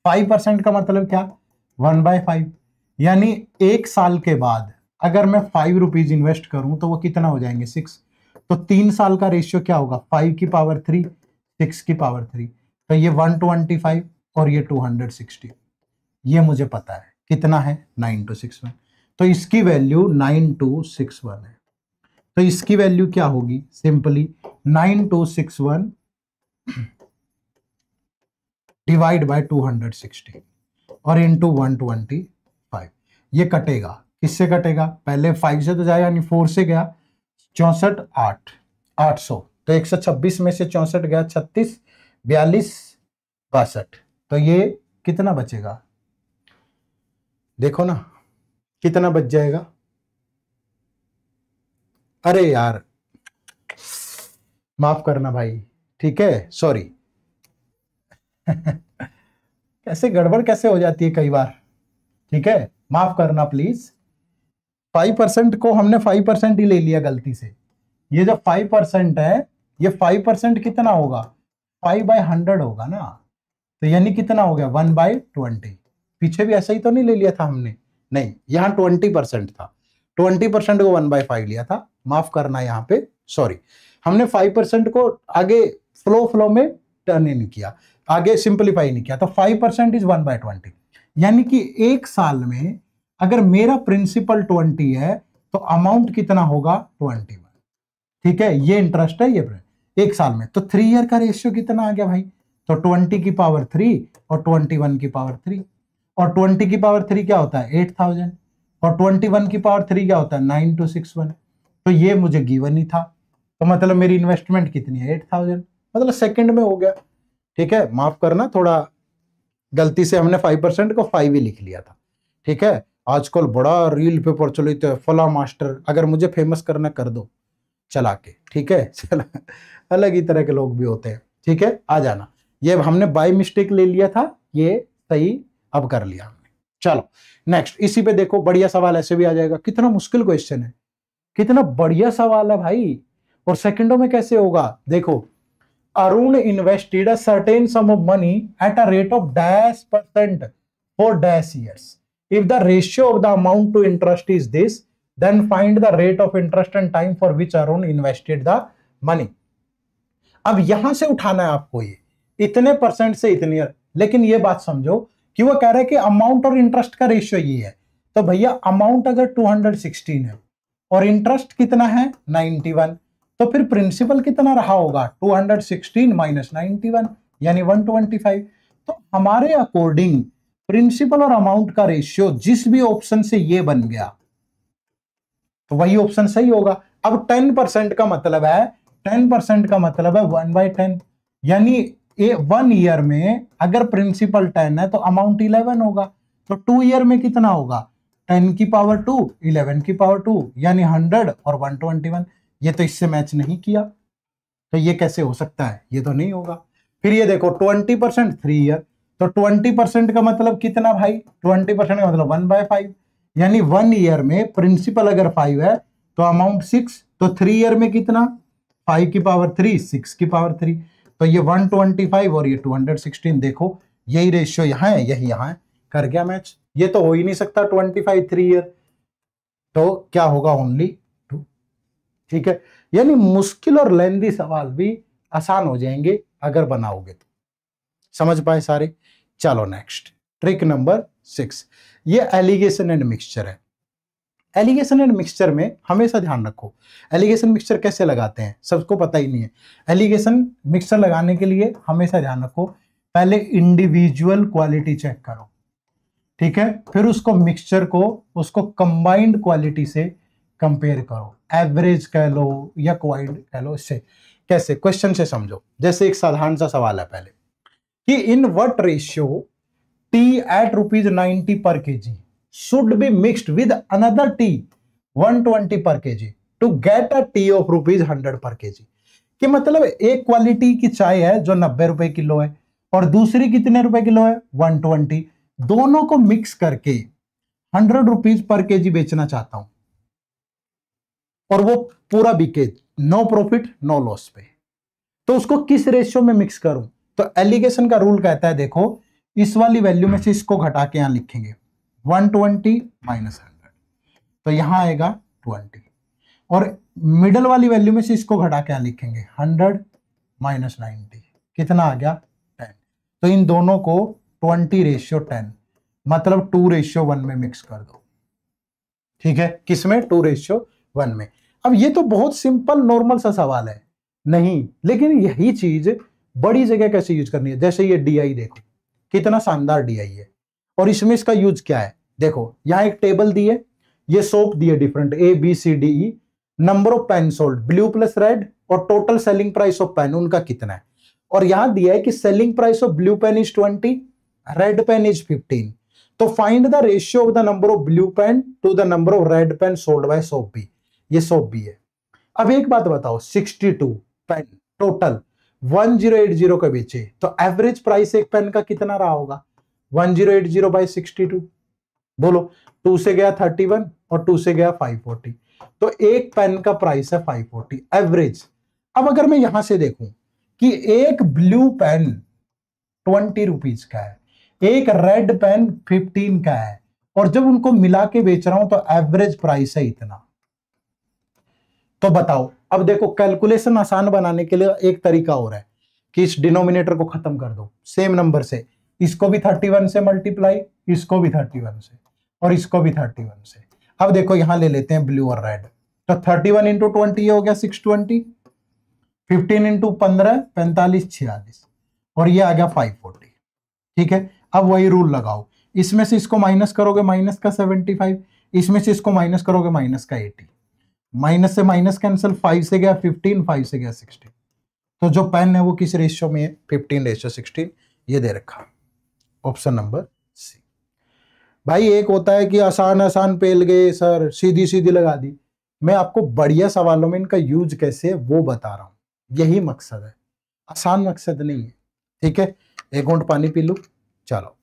5% का मतलब क्या? 1/5। यानी एक साल के बाद अगर मैं 5 रुपीज इन्वेस्ट करूं तो वो कितना हो जाएंगे? 6। तो 3 साल का रेशियो क्या होगा? 5 की पावर 3, 6 की पावर 3, तो ये 125 और ये 260। ये मुझे पता है कितना है? 9261। तो इसकी वैल्यू 9261 है। तो इसकी वैल्यू क्या होगी? सिंपली 9261 डिवाइड बाय 260 और इंटू 125। ये कटेगा, किससे कटेगा? पहले 5 से तो जाएगा नहीं, 4 से गया 64, 800, तो 126 में से 64 गया 36, 42, 62, तो ये कितना बचेगा? देखो ना कितना बच जाएगा। अरे यार माफ करना भाई, ठीक है, सॉरी। कैसे गड़बड़ कैसे हो जाती है कई बार, ठीक है, माफ करना प्लीज। 5% को हमने 5% ही ले लिया गलती से। ये जो 5% है, ये 5% कितना होगा? 5/100 होगा ना, तो यानी कितना हो गया? 1/20। पीछे भी ऐसा ही तो नहीं ले लिया था हमने? नहीं, यहां 20% था, 20% को 1/5 लिया था, माफ करना यहाँ पे, सॉरी। हमने 5% को आगे फ्लो में टर्न नहीं किया, आगे सिंपलीफाई नहीं किया, तो 5% इज 1/20। यानी कि एक साल में अगर मेरा प्रिंसिपल 20 है तो अमाउंट कितना होगा? 21। ठीक है, ये इंटरेस्ट है, ये एक साल में। तो 3 ईयर का रेशियो कितना आ गया भाई? तो 20 की पावर 3 और 21 की पावर 3, और 20 की पावर 3 क्या होता है? 8000, और 21 की पावर 3 क्या होता है? 9261। तो ये मुझे गिवन ही था, तो मतलब मेरी इन्वेस्टमेंट कितनी है? 8000, मतलब सेकंड में हो गया। ठीक है, माफ करना, थोड़ा गलती से हमने 5% को 5 ही लिख लिया था। ठीक है, आजकल बड़ा रील पे प्रचलित है फला मास्टर, अगर मुझे फेमस करना कर दो चला के, ठीक है। चला, अलग ही तरह के लोग भी होते हैं, ठीक है, आ जाना। ये हमने बाय मिस्टेक ले लिया था, ये सही अब कर लिया हमने। चलो नेक्स्ट, इसी पे देखो, बढ़िया सवाल ऐसे भी आ जाएगा। कितना मुश्किल क्वेश्चन है, कितना बढ़िया सवाल है भाई, और सेकंडों में कैसे होगा। देखो, Arun invested a certain some of money at a rate of -% for -years. If the ratio of the amount to interest is this, then find the rate of interest and time for which Arun invested the money. अब यहां से उठाना है आपको, ये इतने % से इतनी, लेकिन ये बात समझो कि वो कह रहा है कि अमाउंट और इंटरेस्ट का रेशियो ये है, तो भैया अमाउंट अगर 216 है और इंटरेस्ट कितना है? 91, तो फिर प्रिंसिपल कितना रहा होगा? 216 माइनस 91 यानी 125। तो हमारे अकॉर्डिंग प्रिंसिपल और अमाउंट का रेशियो जिस भी ऑप्शन से ये बन गया तो वही ऑप्शन सही होगा। अब 10% का मतलब है, 10% का मतलब है 1/10, यानी 1 ईयर में अगर प्रिंसिपल 10 है तो अमाउंट 11 होगा, तो 2 ईयर में कितना होगा? 10 की पावर 2, 11 की पावर 2, यानी 100 और 121। ये तो इससे मैच नहीं किया, तो ये कैसे हो सकता है? ये तो नहीं होगा। फिर ये देखो 20% 3 ईयर, तो 20% का मतलब कितना भाई? 20% का मतलब 1/5, यानी 1 ईयर में प्रिंसिपल अगर 5 है तो अमाउंट 6, तो 3 ईयर में कितना? 5 की पावर 3, 6 की पावर 3, तो ये 125 और ये 216। देखो यही रेशियो यहाँ है, यही यहाँ है, कर गया मैच। ये तो हो ही नहीं सकता 25 3 ईयर, तो क्या होगा? ओनली 2। ठीक है, यानी मुश्किल और लेंदी सवाल भी आसान हो जाएंगे अगर बनाओगे तो। समझ पाए सारे? चलो नेक्स्ट, ट्रिक नंबर 6, ये एलिगेशन एंड मिक्सचर है। एलिगेशन एंड मिक्सचर में हमेशा ध्यान रखो, एलिगेशन मिक्सचर कैसे लगाते हैं सबको पता ही नहीं है। एलिगेशन मिक्सचर लगाने के लिए हमेशा ध्यान रखो, पहले इंडिविजुअल क्वालिटी चेक करो, ठीक है, फिर उसको मिक्सचर को उसको कंबाइंड क्वालिटी से कंपेयर करो, एवरेज कह लो या क्वाइड कह लो। इससे कैसे? क्वेश्चन से समझो। जैसे एक साधारण सा सवाल है पहले कि in what ratio tea at ₹90 per kg should be mixed with another tea 120 per kg to get a tea of ₹100 per KG. कि मतलब एक क्वालिटी की चाय है जो 90 रुपए किलो है और दूसरी कितने रुपए किलो है? 120। दोनों को मिक्स करके 100 रुपीज पर केजी बेचना चाहता हूं और वो पूरा बिके, नो प्रॉफिट नो लॉस पे, तो उसको किस रेशियो में मिक्स करूं? तो एलिगेशन का रूल कहता है, देखो इस वाली वैल्यू में से इसको घटा के यहां लिखेंगे 120 माइनस 100, तो यहां आएगा 20, और मिडल वाली वैल्यू में से इसको घटा के यहां लिखेंगे 100 माइनस 90, कितना आ गया? 10। तो इन दोनों को 20:10 मतलब 2:1 में मिक्स कर दो। ठीक है, किसमें? 2:1 में। अब ये तो बहुत सिंपल नॉर्मल सा सवाल है नहीं, लेकिन यही चीज बड़ी जगह कैसे यूज करनी है, जैसे ये DI देखो कितना शानदार DI है, और इसमें इसका यूज क्या है, देखो यहां एक टेबल दी है, ये सोप दी है different ABCDE, number of pen sold blue plus red, और total selling price of pen उनका कितना है, और यहां दिया है कि selling price of blue pen is 20, red pen is 15, तो find the ratio of the number of blue pen to the number of red pen sold by shop B, ये सोप बी है। अब एक बात बताओ, 62 पेन टोटल 1080 का बेचे, तो एवरेज प्राइस एक पेन का कितना रहा होगा, 1080 बाय 62, बोलो 2 से गया 31 और 2 से गया 540, तो एक पेन का प्राइस है 540 एवरेज। अब अगर मैं यहां से देखूं कि एक ब्लू पेन 20 रुपीज का है, एक रेड पेन 15 का है, और जब उनको मिला के बेच रहा हूं तो एवरेज प्राइस है इतना, तो बताओ। अब देखो कैलकुलेशन आसान बनाने के लिए एक तरीका और है कि इस डिनोमिनेटर को खत्म कर दो, सेम नंबर से इसको भी 31 से मल्टीप्लाई, इसको भी 31 से, और इसको भी 31 से। अब देखो यहां ले लेते हैं ब्लू और रेड, तो 31 इंटू 20 हो गया 620, 15 इंटू 15 45 46, और ये आ गया 540। ठीक है, अब वही रूल लगाओ, इसमें से इसको माइनस करोगे माइनस का 75, इसमें से इसको माइनस करोगे माइनस का 80, माइनस से माइनस कैंसिल, 5 से गया 15, 5 से गया 16, तो जो पेन है वो किस रेशियो में है, 15:16, ये दे रखा ऑप्शन नंबर सी। भाई एक होता है कि आसान आसान पेल गए सर, सीधी सीधी लगा दी, मैं आपको बढ़िया सवालों में इनका यूज कैसे है वो बता रहा हूं, यही मकसद है, आसान मकसद नहीं है। ठीक है, एक घूंट पानी पी लूं, चलो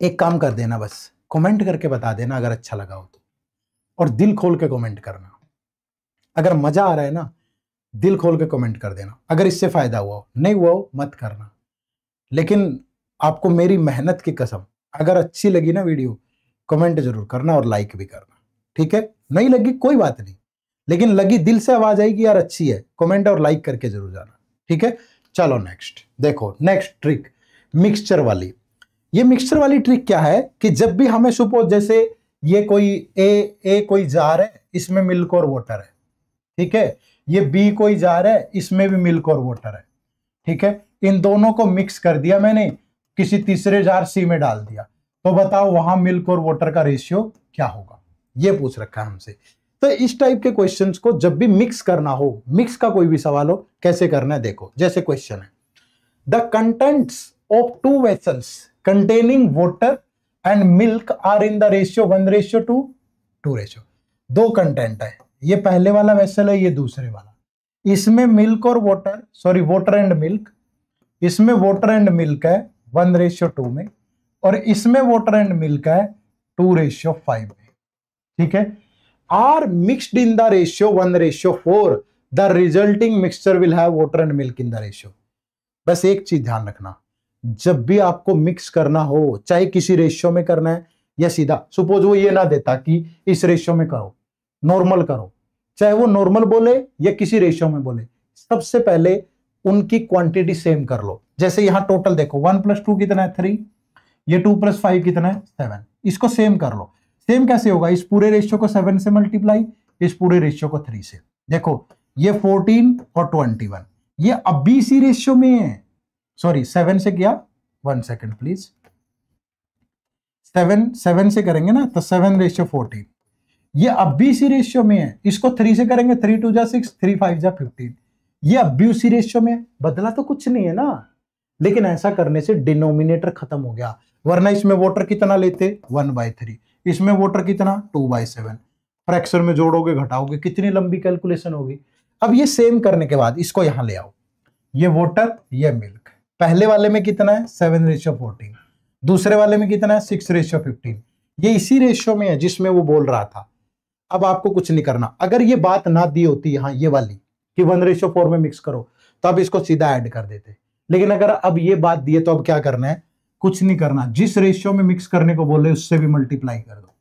एक काम कर देना, बस कमेंट करके बता देना अगर अच्छा लगा हो तो, और दिल खोल के कमेंट करना, अगर मजा आ रहा है ना दिल खोल के कमेंट कर देना, अगर इससे फायदा हुआ हो, नहीं हुआ हो मत करना, लेकिन आपको मेरी मेहनत की कसम अगर अच्छी लगी ना वीडियो, कमेंट जरूर करना और लाइक भी करना। ठीक है, नहीं लगी कोई बात नहीं, लेकिन लगी दिल से आवाज आएगी यार अच्छी है, कमेंट और लाइक करके जरूर जाना। ठीक है, चलो नेक्स्ट देखो, नेक्स्ट ट्रिक मिक्सचर वाली। ये मिक्सचर वाली ट्रिक क्या है कि जब भी हमें सपोज जैसे ये कोई ए कोई जार है, इसमें मिल्क और वाटर है, ठीक है, ये बी कोई जार है, इसमें भी मिल्क और वाटर है, ठीक है, इन दोनों को मिक्स कर दिया मैंने, किसी तीसरे जार सी में डाल दिया, तो बताओ वहां मिल्क और वाटर का रेशियो क्या होगा, ये पूछ रखा है हमसे। तो इस टाइप के क्वेश्चंस को जब भी मिक्स करना हो, मिक्स का कोई भी सवाल हो, कैसे करना है देखो, जैसे क्वेश्चन है the contents of 2 vessels containing water and milk are in the ratio 1:2, 2:2। दो कंटेंट है, ये पहले वाला वेसल है, ये दूसरे वाला, इसमें मिल्क और water, sorry water and milk, इसमें वाटर एंड मिल्क है 1:2 में, और इसमें वाटर एंड मिल्क है 2:5 में। ठीक है, are mixed in the ratio 1:4, the resulting mixture will have water and milk in the ratio. बस एक चीज ध्यान रखना, जब भी आपको मिक्स करना हो, चाहे किसी रेशियो में करना है या सीधा, सपोज वो ये ना देता कि इस रेशियो में करो, नॉर्मल करो, चाहे वो नॉर्मल बोले या किसी रेशियो में बोले, सबसे पहले उनकी क्वांटिटी सेम कर लो। जैसे यहां टोटल देखो 1 + 2 कितना है 3, ये 2 + 5 कितना है 7, इसको सेम कर लो। सेम कैसे होगा, इस पूरे रेशियो को 7 से मल्टीप्लाई, इस पूरे रेशियो को 3 से, देखो ये 14 और 21, ये अब भी इसी रेशियो में है, सॉरी 7 से किया, 1 सेकेंड प्लीज, 7 से करेंगे ना तो 7:14, ये अब भी इसी रेशियो में है, इसको 3 से करेंगे 3 × 2 = 6, 3 × 5 = 15, ये अब भी उसी रेशियो में है, बदला तो कुछ नहीं है ना, लेकिन ऐसा करने से डिनोमिनेटर खत्म हो गया, वरना इसमें वाटर कितना लेते 1/3, इसमें वाटर कितना 2/7, फ्रैक्शन में जोड़ोगे घटाओगे कितनी लंबी कैलकुलेशन होगी। अब ये सेम करने के बाद इसको यहां ले आओ, ये वाटर ये मिल्क, पहले वाले में कितना है 7:14, दूसरे वाले में कितना है 6:15, ये इसी रेशियो में है जिसमें वो बोल रहा था। अब आपको कुछ नहीं करना, अगर ये बात ना दी होती यहां ये वाली कि 1:4 में मिक्स करो, तो अब इसको सीधा ऐड कर देते, लेकिन अगर अब ये बात दी है तो अब क्या करना है, कुछ नहीं करना, जिस रेशियो में मिक्स करने को बोले उससे भी मल्टीप्लाई कर दो।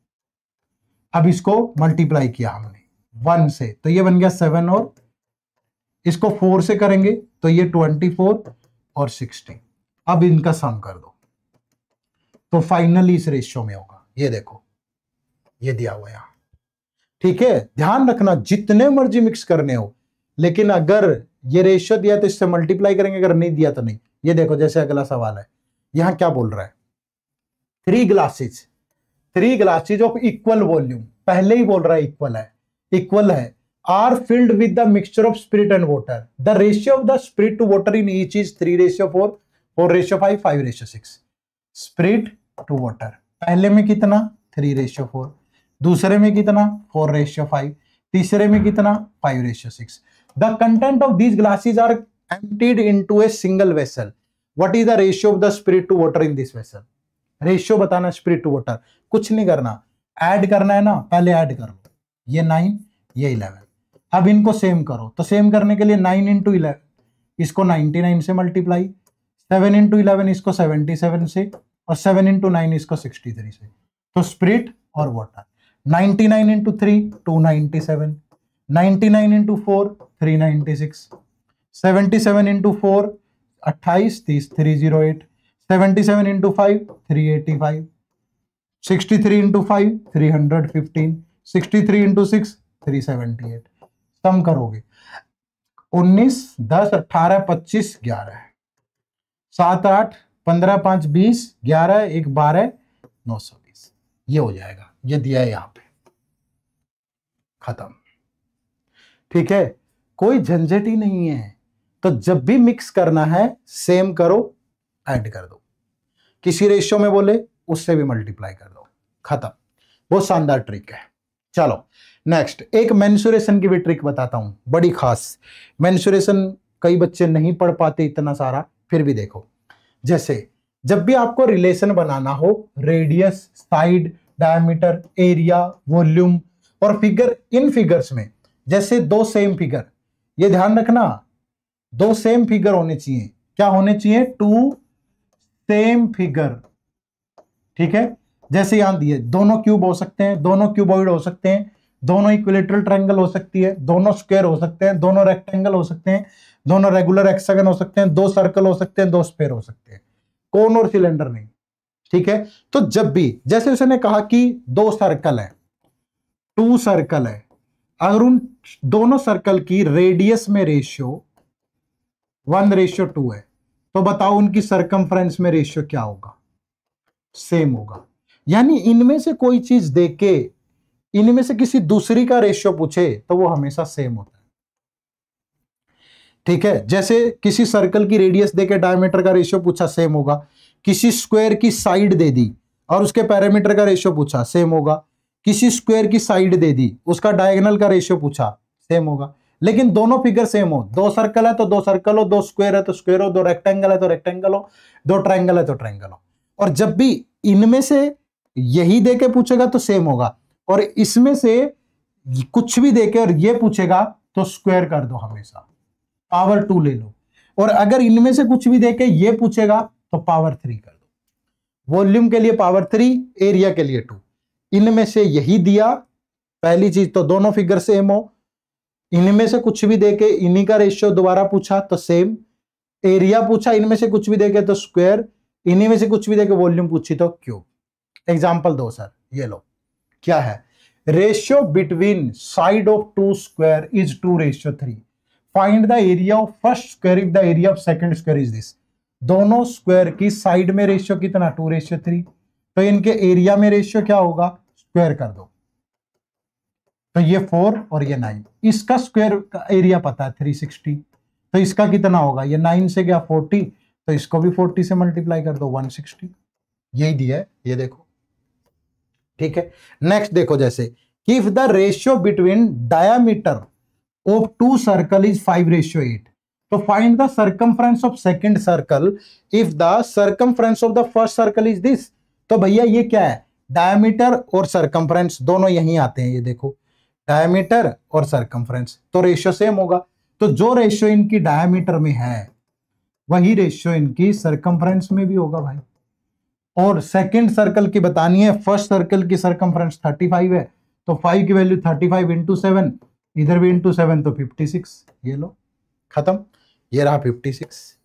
अब इसको मल्टीप्लाई किया हमने 1 से, तो ये बन गया 7, और इसको 4 से करेंगे तो ये 24 और 60, अब इनका सम कर दो तो फाइनली इस रेशियो में होगा, ये देखो ये दिया हुआ यहां। ठीक है, ध्यान रखना जितने मर्जी मिक्स करने हो, लेकिन अगर ये रेशियो दिया तो इससे मल्टीप्लाई करेंगे, अगर नहीं दिया तो नहीं। ये देखो जैसे अगला सवाल है, यहां क्या बोल रहा है, 3 ग्लासेज ऑफ इक्वल वॉल्यूम, पहले ही बोल रहा है इक्वल है, are filled with the mixture of spirit and water, the ratio of the spirit to water in each is 3:4, 4:5, 5:6। Spirit to water पहले में कितना 3:4, दूसरे में कितना 4:5, तीसरे में कितना 5:6। The content of these glasses are emptied into a single vessel, what is the ratio of the spirit to water in this vessel. Ratio बताना स्पिरिट टू वाटर, कुछ नहीं करना, ऐड करना है ना, पहले ऐड कर लो, ये 9 ये 11। अब इनको सेम करो, तो सेम करने के लिए 9 × 11 इसको 99 से मल्टीप्लाई, 7 × 11 इसको 77 से, और 7 × 9 इसको 63 से। तो स्पिरिट और वाटर 99 × 3 297, 99 × 4 396, 77 × 4 28 30 308, 77 × 5 385, 63 × 5 315, 63 × 6 378। सम करोगे 19 10 18 25 11, 7 8 15 5 20, 11 1 12 920, ये हो जाएगा। ये दिया है यहां पे, खत्म। ठीक है, कोई झंझट ही नहीं है। तो जब भी मिक्स करना है सेम करो, ऐड कर दो, किसी रेशियो में बोले उससे भी मल्टीप्लाई कर दो, खत्म। बहुत शानदार ट्रिक है। चलो नेक्स्ट, एक मेंसुरेशन की भी ट्रिक बताता हूं, बड़ी खास। मेंसुरेशन कई बच्चे नहीं पढ़ पाते इतना सारा, फिर भी देखो। जैसे जब भी आपको रिलेशन बनाना हो, radius, side, diameter, area, volume और फिगर, इन फिगर्स में जैसे दो सेम फिगर, ये ध्यान रखना, दो सेम फिगर होने चाहिए। क्या होने चाहिए? 2 सेम फिगर। ठीक है, जैसे यहां दिए, दोनों क्यूब हो सकते हैं, दोनों क्यूबॉइड हो सकते हैं, दोनों इक्विलेटरल ट्रायंगल हो सकती है, दोनों स्क्वायर हो सकते हैं, दोनों रेक्टेंगल हो सकते हैं, दोनों रेगुलर हेक्सागन हो सकते हैं, 2 सर्कल हो सकते हैं, 2 स्फीयर हो सकते हैं, कोन और सिलेंडर नहीं। ठीक है, तो जब भी, जैसे उसने कहा कि 2 सर्कल है, 2 सर्कल है, अगर उन दोनों सर्कल की रेडियस में रेशियो 1:2 है, तो बताओ उनकी सरकमफ्रेंस में रेशियो क्या होगा? सेम होगा। यानी इनमें से कोई चीज देके इनमें से किसी दूसरी का रेशियो पूछे तो वो हमेशा सेम होता है। ठीक है, जैसे किसी सर्कल की रेडियस देके डायमीटर का रेशियो पूछा, सेम होगा। किसी स्क्वायर की साइड दे दी और उसके पैरामीटर का रेशियो पूछा, सेम होगा। किसी स्क्वायर की साइड दे दी, उसका डायगोनल का रेशियो पूछा, सेम होगा। लेकिन दोनों फिगर सेम हो, 2 सर्कल है तो 2 सर्कल हो, 2 स्क्वायर है तो स्क्वायर हो, 2 रेक्टेंगल है तो रेक्टेंगल हो, 2 ट्रायंगल है तो ट्रायंगल हो। और जब भी इनमें से यही देके पूछेगा तो सेम होगा, और इसमें से कुछ भी देके और ये पूछेगा तो स्क्वायर कर दो, हमेशा पावर 2 ले लो। और अगर इनमें से कुछ भी देके ये पूछेगा तो पावर 3 कर दो। वॉल्यूम के लिए पावर 3, एरिया के लिए 2। इनमें से यही दिया, पहली चीज तो दोनों फिगर सेम हो, इनमें से कुछ भी देके इन्हीं का रेशियो दोबारा पूछा तो सेम, एरिया पूछा इनमें से कुछ भी देके तो स्क्वायर, इन्हीं में से कुछ भी देके वॉल्यूम पूछी तो क्यूब। एग्जांपल दो सर, ये लो, क्या है? Ratio between side of 2 square is 2:3। Find the area of first square if the area of second square is this. दोनों स्क्वायर की साइड में रेशियो कितना? 2:3। तो इनके एरिया में रेशियो क्या होगा? स्क्वायर कर दो, तो ये 4 और ये 9। इसका स्क्वायर का एरिया पता है 360, तो इसका कितना होगा? ये 9 से गया 40, तो इसको भी 40 से मल्टीप्लाई कर दो, 160। यही दिया है, ये देखो। ठीक है, नेक्स्ट देखो, जैसे if the ratio between diameter of 2 circle is 5:8, तो find the circumference of second circle if the circumference of the first circle is this. तो भैया ये क्या है? डायमीटर और सर्कमफ्रेंस दोनों यहीं आते हैं, ये देखो, डायमीटर और सर्कमफ्रेंस, तो रेशियो सेम होगा। तो जो रेशियो इनकी डायमीटर में है वही रेशियो इनकी सर्कमफ्रेंस में भी होगा भाई। और सेकंड सर्कल की बतानी है, फर्स्ट सर्कल की सर्कमफ्रेंस 35 है, तो 5 की वैल्यू 35 × 7, इधर भी × 7 तो 56। ये लो, खत्म, ये रहा 56।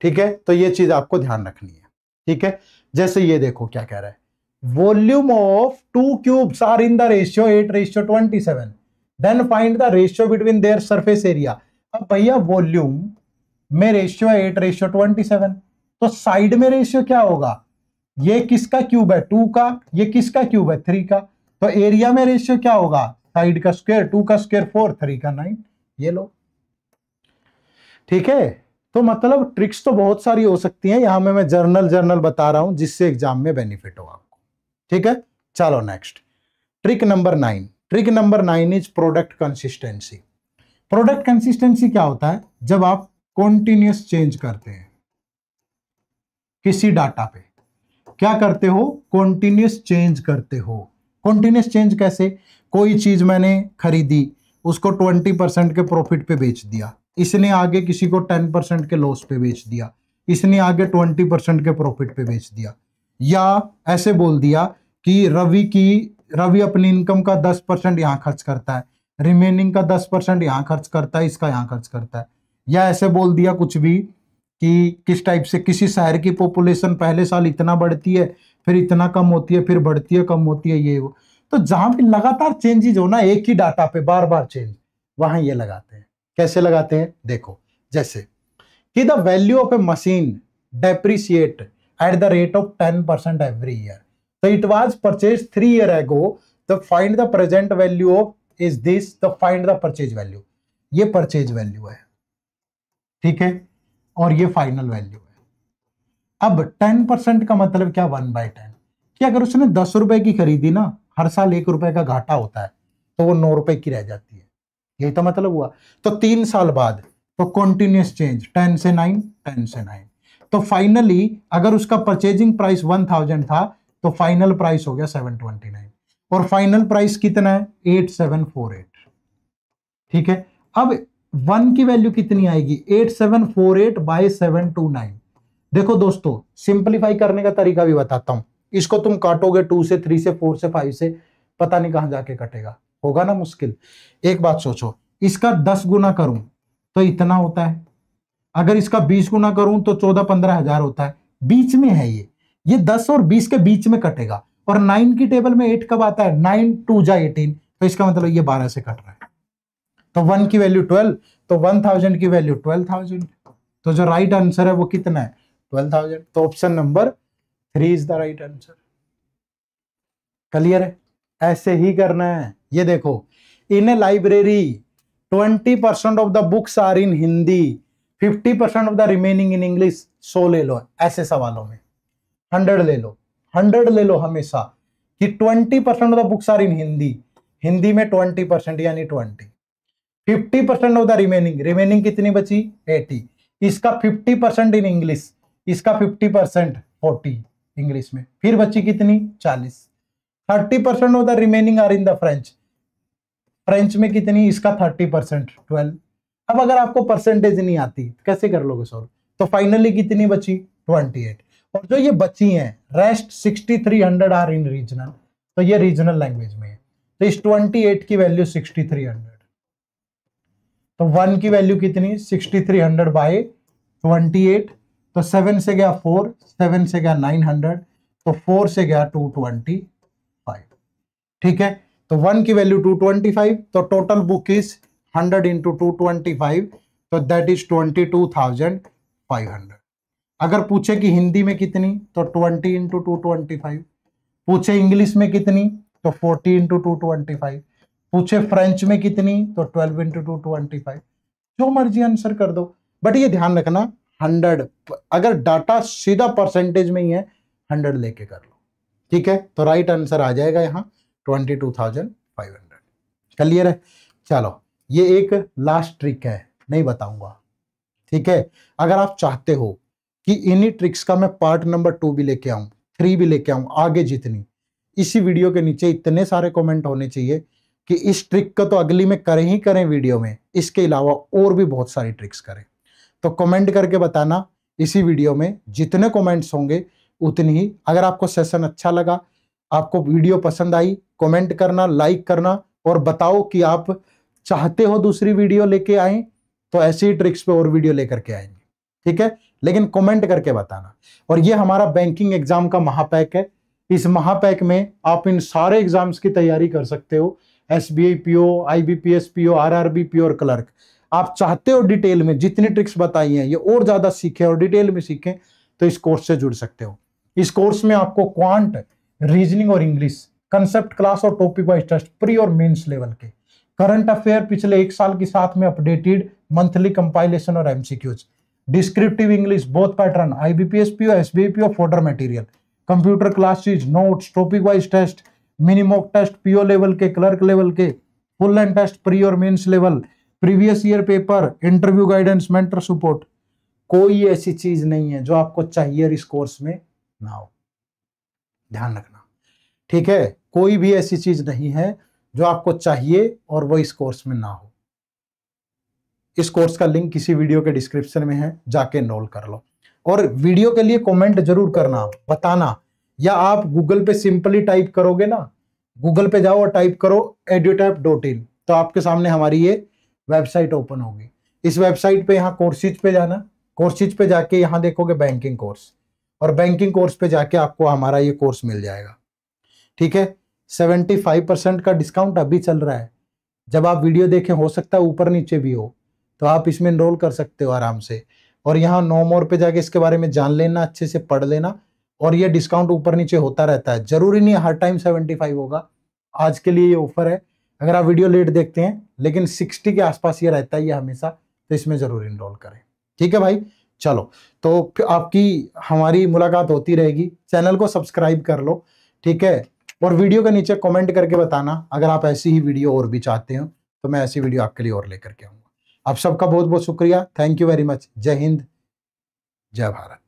ठीक है, तो ये चीज आपको ध्यान रखनी है। ठीक है, जैसे ये देखो क्या कह रहा है, volume of 2 cubes are in the ratio 8:27, then find the ratio between their surface area. अब भैया वॉल्यूम में रेशियो है 8:27, तो साइड में रेशियो क्या होगा, ये किसका क्यूब है 2 का, ये किसका क्यूब है 3 का, तो एरिया में रेशियो क्या होगा, साइड का स्क्वायर 2 का स्क्वायर 4, 3 का 9, ये लो। ठीक है, तो मतलब ट्रिक्स तो बहुत सारी हो सकती हैं, यहां में मैं जर्नल बता रहा हूं जिससे एग्जाम में बेनिफिट हो आपको। ठीक है, चलो next trick number 9। Trick number 9 is product consistency. Product consistency क्या होता है, जब आप कॉन्टिन्यूस चेंज करते हैं किसी डाटा पे, क्या करते हो, कॉन्टिन्यूस चेंज करते हो। कॉन्टिन्यूस चेंज कैसे, कोई चीज मैंने खरीदी, उसको 20% के प्रॉफिट पे बेच दिया, इसने आगे किसी को 10% के लॉस पे बेच दिया, इसने आगे 20% के प्रॉफिट पे बेच दिया, या ऐसे बोल दिया कि रवि अपनी इनकम का 10% यहाँ खर्च करता है, रिमेनिंग का 10% यहाँ खर्च करता है, इसका यहाँ खर्च करता है, या ऐसे बोल दिया कुछ भी कि किस टाइप से, किसी शहर की पॉपुलेशन पहले साल इतना बढ़ती है, फिर इतना कम होती है, फिर बढ़ती है, कम होती है, ये वो। तो जहां भी लगातार चेंजेज हो ना, एक ही डाटा पे बार बार चेंज, वहां ये लगाते हैं। कैसे लगाते हैं, देखो, जैसे कि the value of a machine depreciate at the rate of 10% every year, तो it was purchase 3 years ago, तो find the present value of is this, तो फाइंड द परचेज वैल्यू, ये परचेज वैल्यू है। ठीक है, और ये फाइनल वैल्यू है। अब 10% का मतलब क्या, 1/10, कि अगर उसने 10 रुपए की खरीदी ना, हर साल 1 रुपए का घाटा होता है, तो वो 9 रुपए की रह जाती है, यही तो मतलब हुआ। तो 3 साल बाद तो कॉन्टिन्यूस चेंज 10 से 9, 10 से 9, तो फाइनली अगर उसका परचेजिंग प्राइस 1000 था, तो फाइनल प्राइस हो गया 729, और फाइनल प्राइस कितना है 8748। ठीक है, अब 1 की वैल्यू कितनी आएगी, 8748 बाय 729। देखो दोस्तों, सिंपलीफाई करने का तरीका भी बताता हूं, इसको तुम काटोगे 2 से 3 से 4 से 5 से, पता नहीं कहां जाके कटेगा, होगा ना मुश्किल। एक बात सोचो, इसका 10 गुना करूं तो इतना होता है, अगर इसका 20 गुना करूं तो 14-15 हजार होता है, बीच में है ये 10 और 20 के बीच में कटेगा। और 9 की टेबल में 8 कब आता है, 9 2 जा 18, तो इसका मतलब ये 12 से कट रहा है। तो 1 की वैल्यू 12, तो 1000 की वैल्यू 12000, तो जो राइट आंसर है वो कितना है 12000, तो option number 3 is the right answer. Clear है, ऐसे ही करना है। ये देखो, in a library 20% of the books are in Hindi, 50% of the remaining in English, 100 ले लो ऐसे सवालों में, 100 ले लो, 100 ले लो हमेशा, कि 20% of the books are in Hindi, Hindi में 20% यानी 20, 50% ऑफ द रिमेनिंग कितनी बची 80, इसका 50% इन इंग्लिश, इसका 50% 40 इंग्लिश में, फिर बची कितनी 40, 30% of the remaining are in the French, French में कितनी, इसका 30% 12। अब अगर आपको परसेंटेज नहीं आती कैसे कर लोगे सॉल्व, तो फाइनली कितनी बची 28, और जो ये बची हैं रेस्ट 6300 आर इन रीजनल, तो ये रीजनल लैंग्वेज में है, तो इस 28 की वैल्यू 6300, तो 1 की वैल्यू कितनी 6300 बाय 28, तो 7 से गया 4, 7 से गया 900, तो 4 से गया 225। ठीक है, तो 1 की वैल्यू 225, तो टोटल बुक इज 100 इंटू 225, तो दैट इज 22,500। अगर पूछे कि हिंदी में कितनी, तो 20 इंटू 225, पूछे इंग्लिश में कितनी, तो 40 इंटू 225, पूछे फ्रेंच में कितनी, तो 12 इंटू 225, जो मर्जी आंसर कर दो, बट ये ध्यान रखना 100, अगर डाटा सीधा परसेंटेज में ही है 100 लेके कर लो। ठीक है, तो राइट आंसर आ जाएगा यहाँ 22,500। क्लियर है, चलो ये एक लास्ट ट्रिक है, नहीं बताऊंगा। ठीक है, अगर आप चाहते हो कि इन्हीं ट्रिक्स का मैं पार्ट नंबर 2 भी लेके आऊं, 3 भी लेके आऊं, आगे जितनी, इसी वीडियो के नीचे इतने सारे कमेंट होने चाहिए कि इस ट्रिक का तो अगली में करें ही करें वीडियो में, इसके अलावा और भी बहुत सारी ट्रिक्स करें। तो कमेंट करके बताना, इसी वीडियो में जितने कमेंट्स होंगे उतनी ही। अगर आपको सेशन अच्छा लगा, आपको वीडियो पसंद आई, कमेंट करना, लाइक करना, और बताओ कि आप चाहते हो दूसरी वीडियो लेके आए, तो ऐसी ही ट्रिक्स पे और वीडियो लेकर के आएंगे। ठीक है, लेकिन कमेंट करके बताना। और ये हमारा बैंकिंग एग्जाम का महापैक है, इस महापैक में आप इन सारे एग्जाम्स की तैयारी कर सकते हो, SBI PO, IBPS PO, RRB PO और क्लर्क। आप चाहते हो डिटेल में जितनी ट्रिक्स बताई हैं ये और ज्यादा सीखें और डिटेल में सीखें तो इस कोर्स से जुड़ सकते हो। इस कोर्स में आपको क्वांट, रीजनिंग और इंग्लिश, कंसेप्ट क्लास और टॉपिक वाइज टेस्ट प्री और मेंस लेवल के, करंट अफेयर पिछले 1 साल के साथ में अपडेटेड मंथली कंपाइलेशन और MCQs, descriptive English both pattern IBPS PO, SBI PO, folder material, computer classes, notes, topic wise test, mini mock test PO level के, clerk level के, full and test pre और mains level, previous year paper, interview guidance, mentor support. कोई ऐसी चीज नहीं है जो आपको चाहिए इस कोर्स में ना हो, ध्यान रखना, ठीक है। कोई भी ऐसी चीज नहीं है जो आपको चाहिए और वो इस कोर्स में ना हो। इस कोर्स का लिंक किसी वीडियो के डिस्क्रिप्शन में है, जाके एनरोल कर लो। और वीडियो के लिए कमेंट जरूर करना, बताना, या आप गूगल पे सिंपली टाइप करोगे ना, गूगल पे जाओ और टाइप करो edutap.in, तो आपके सामने हमारी ये वेबसाइट ओपन होगी। इस वेबसाइट पे यहाँ कोर्सेज पे जाना, कोर्सेज पे जाके यहाँ देखोगे बैंकिंग कोर्स, और बैंकिंग कोर्स पे जाके आपको हमारा ये कोर्स मिल जाएगा, ठीक है। 75% का डिस्काउंट अभी चल रहा है। जब आप वीडियो देखें हो सकता है ऊपर नीचे भी हो, तो आप इसमें एनरोल कर सकते हो आराम से। और यहाँ नो मोर पे जाके इसके बारे में जान लेना, अच्छे से पढ़ लेना, और ये डिस्काउंट ऊपर नीचे होता रहता है, जरूरी नहीं हर टाइम 75 होगा। आज के लिए ये ऑफर है, अगर आप वीडियो लेट देखते हैं लेकिन 60 के आसपास ये रहता है ये हमेशा, तो इसमें जरूर एनरोल करें, ठीक है भाई। चलो, तो फिर आपकी हमारी मुलाकात होती रहेगी। चैनल को सब्सक्राइब कर लो, ठीक है। और वीडियो के नीचे कमेंट करके बताना अगर आप ऐसी ही वीडियो और भी चाहते हो, तो मैं ऐसी वीडियो आपके लिए और लेकर के आऊंगा। आप सबका बहुत बहुत शुक्रिया, थैंक यू वेरी मच। जय हिंद, जय भारत।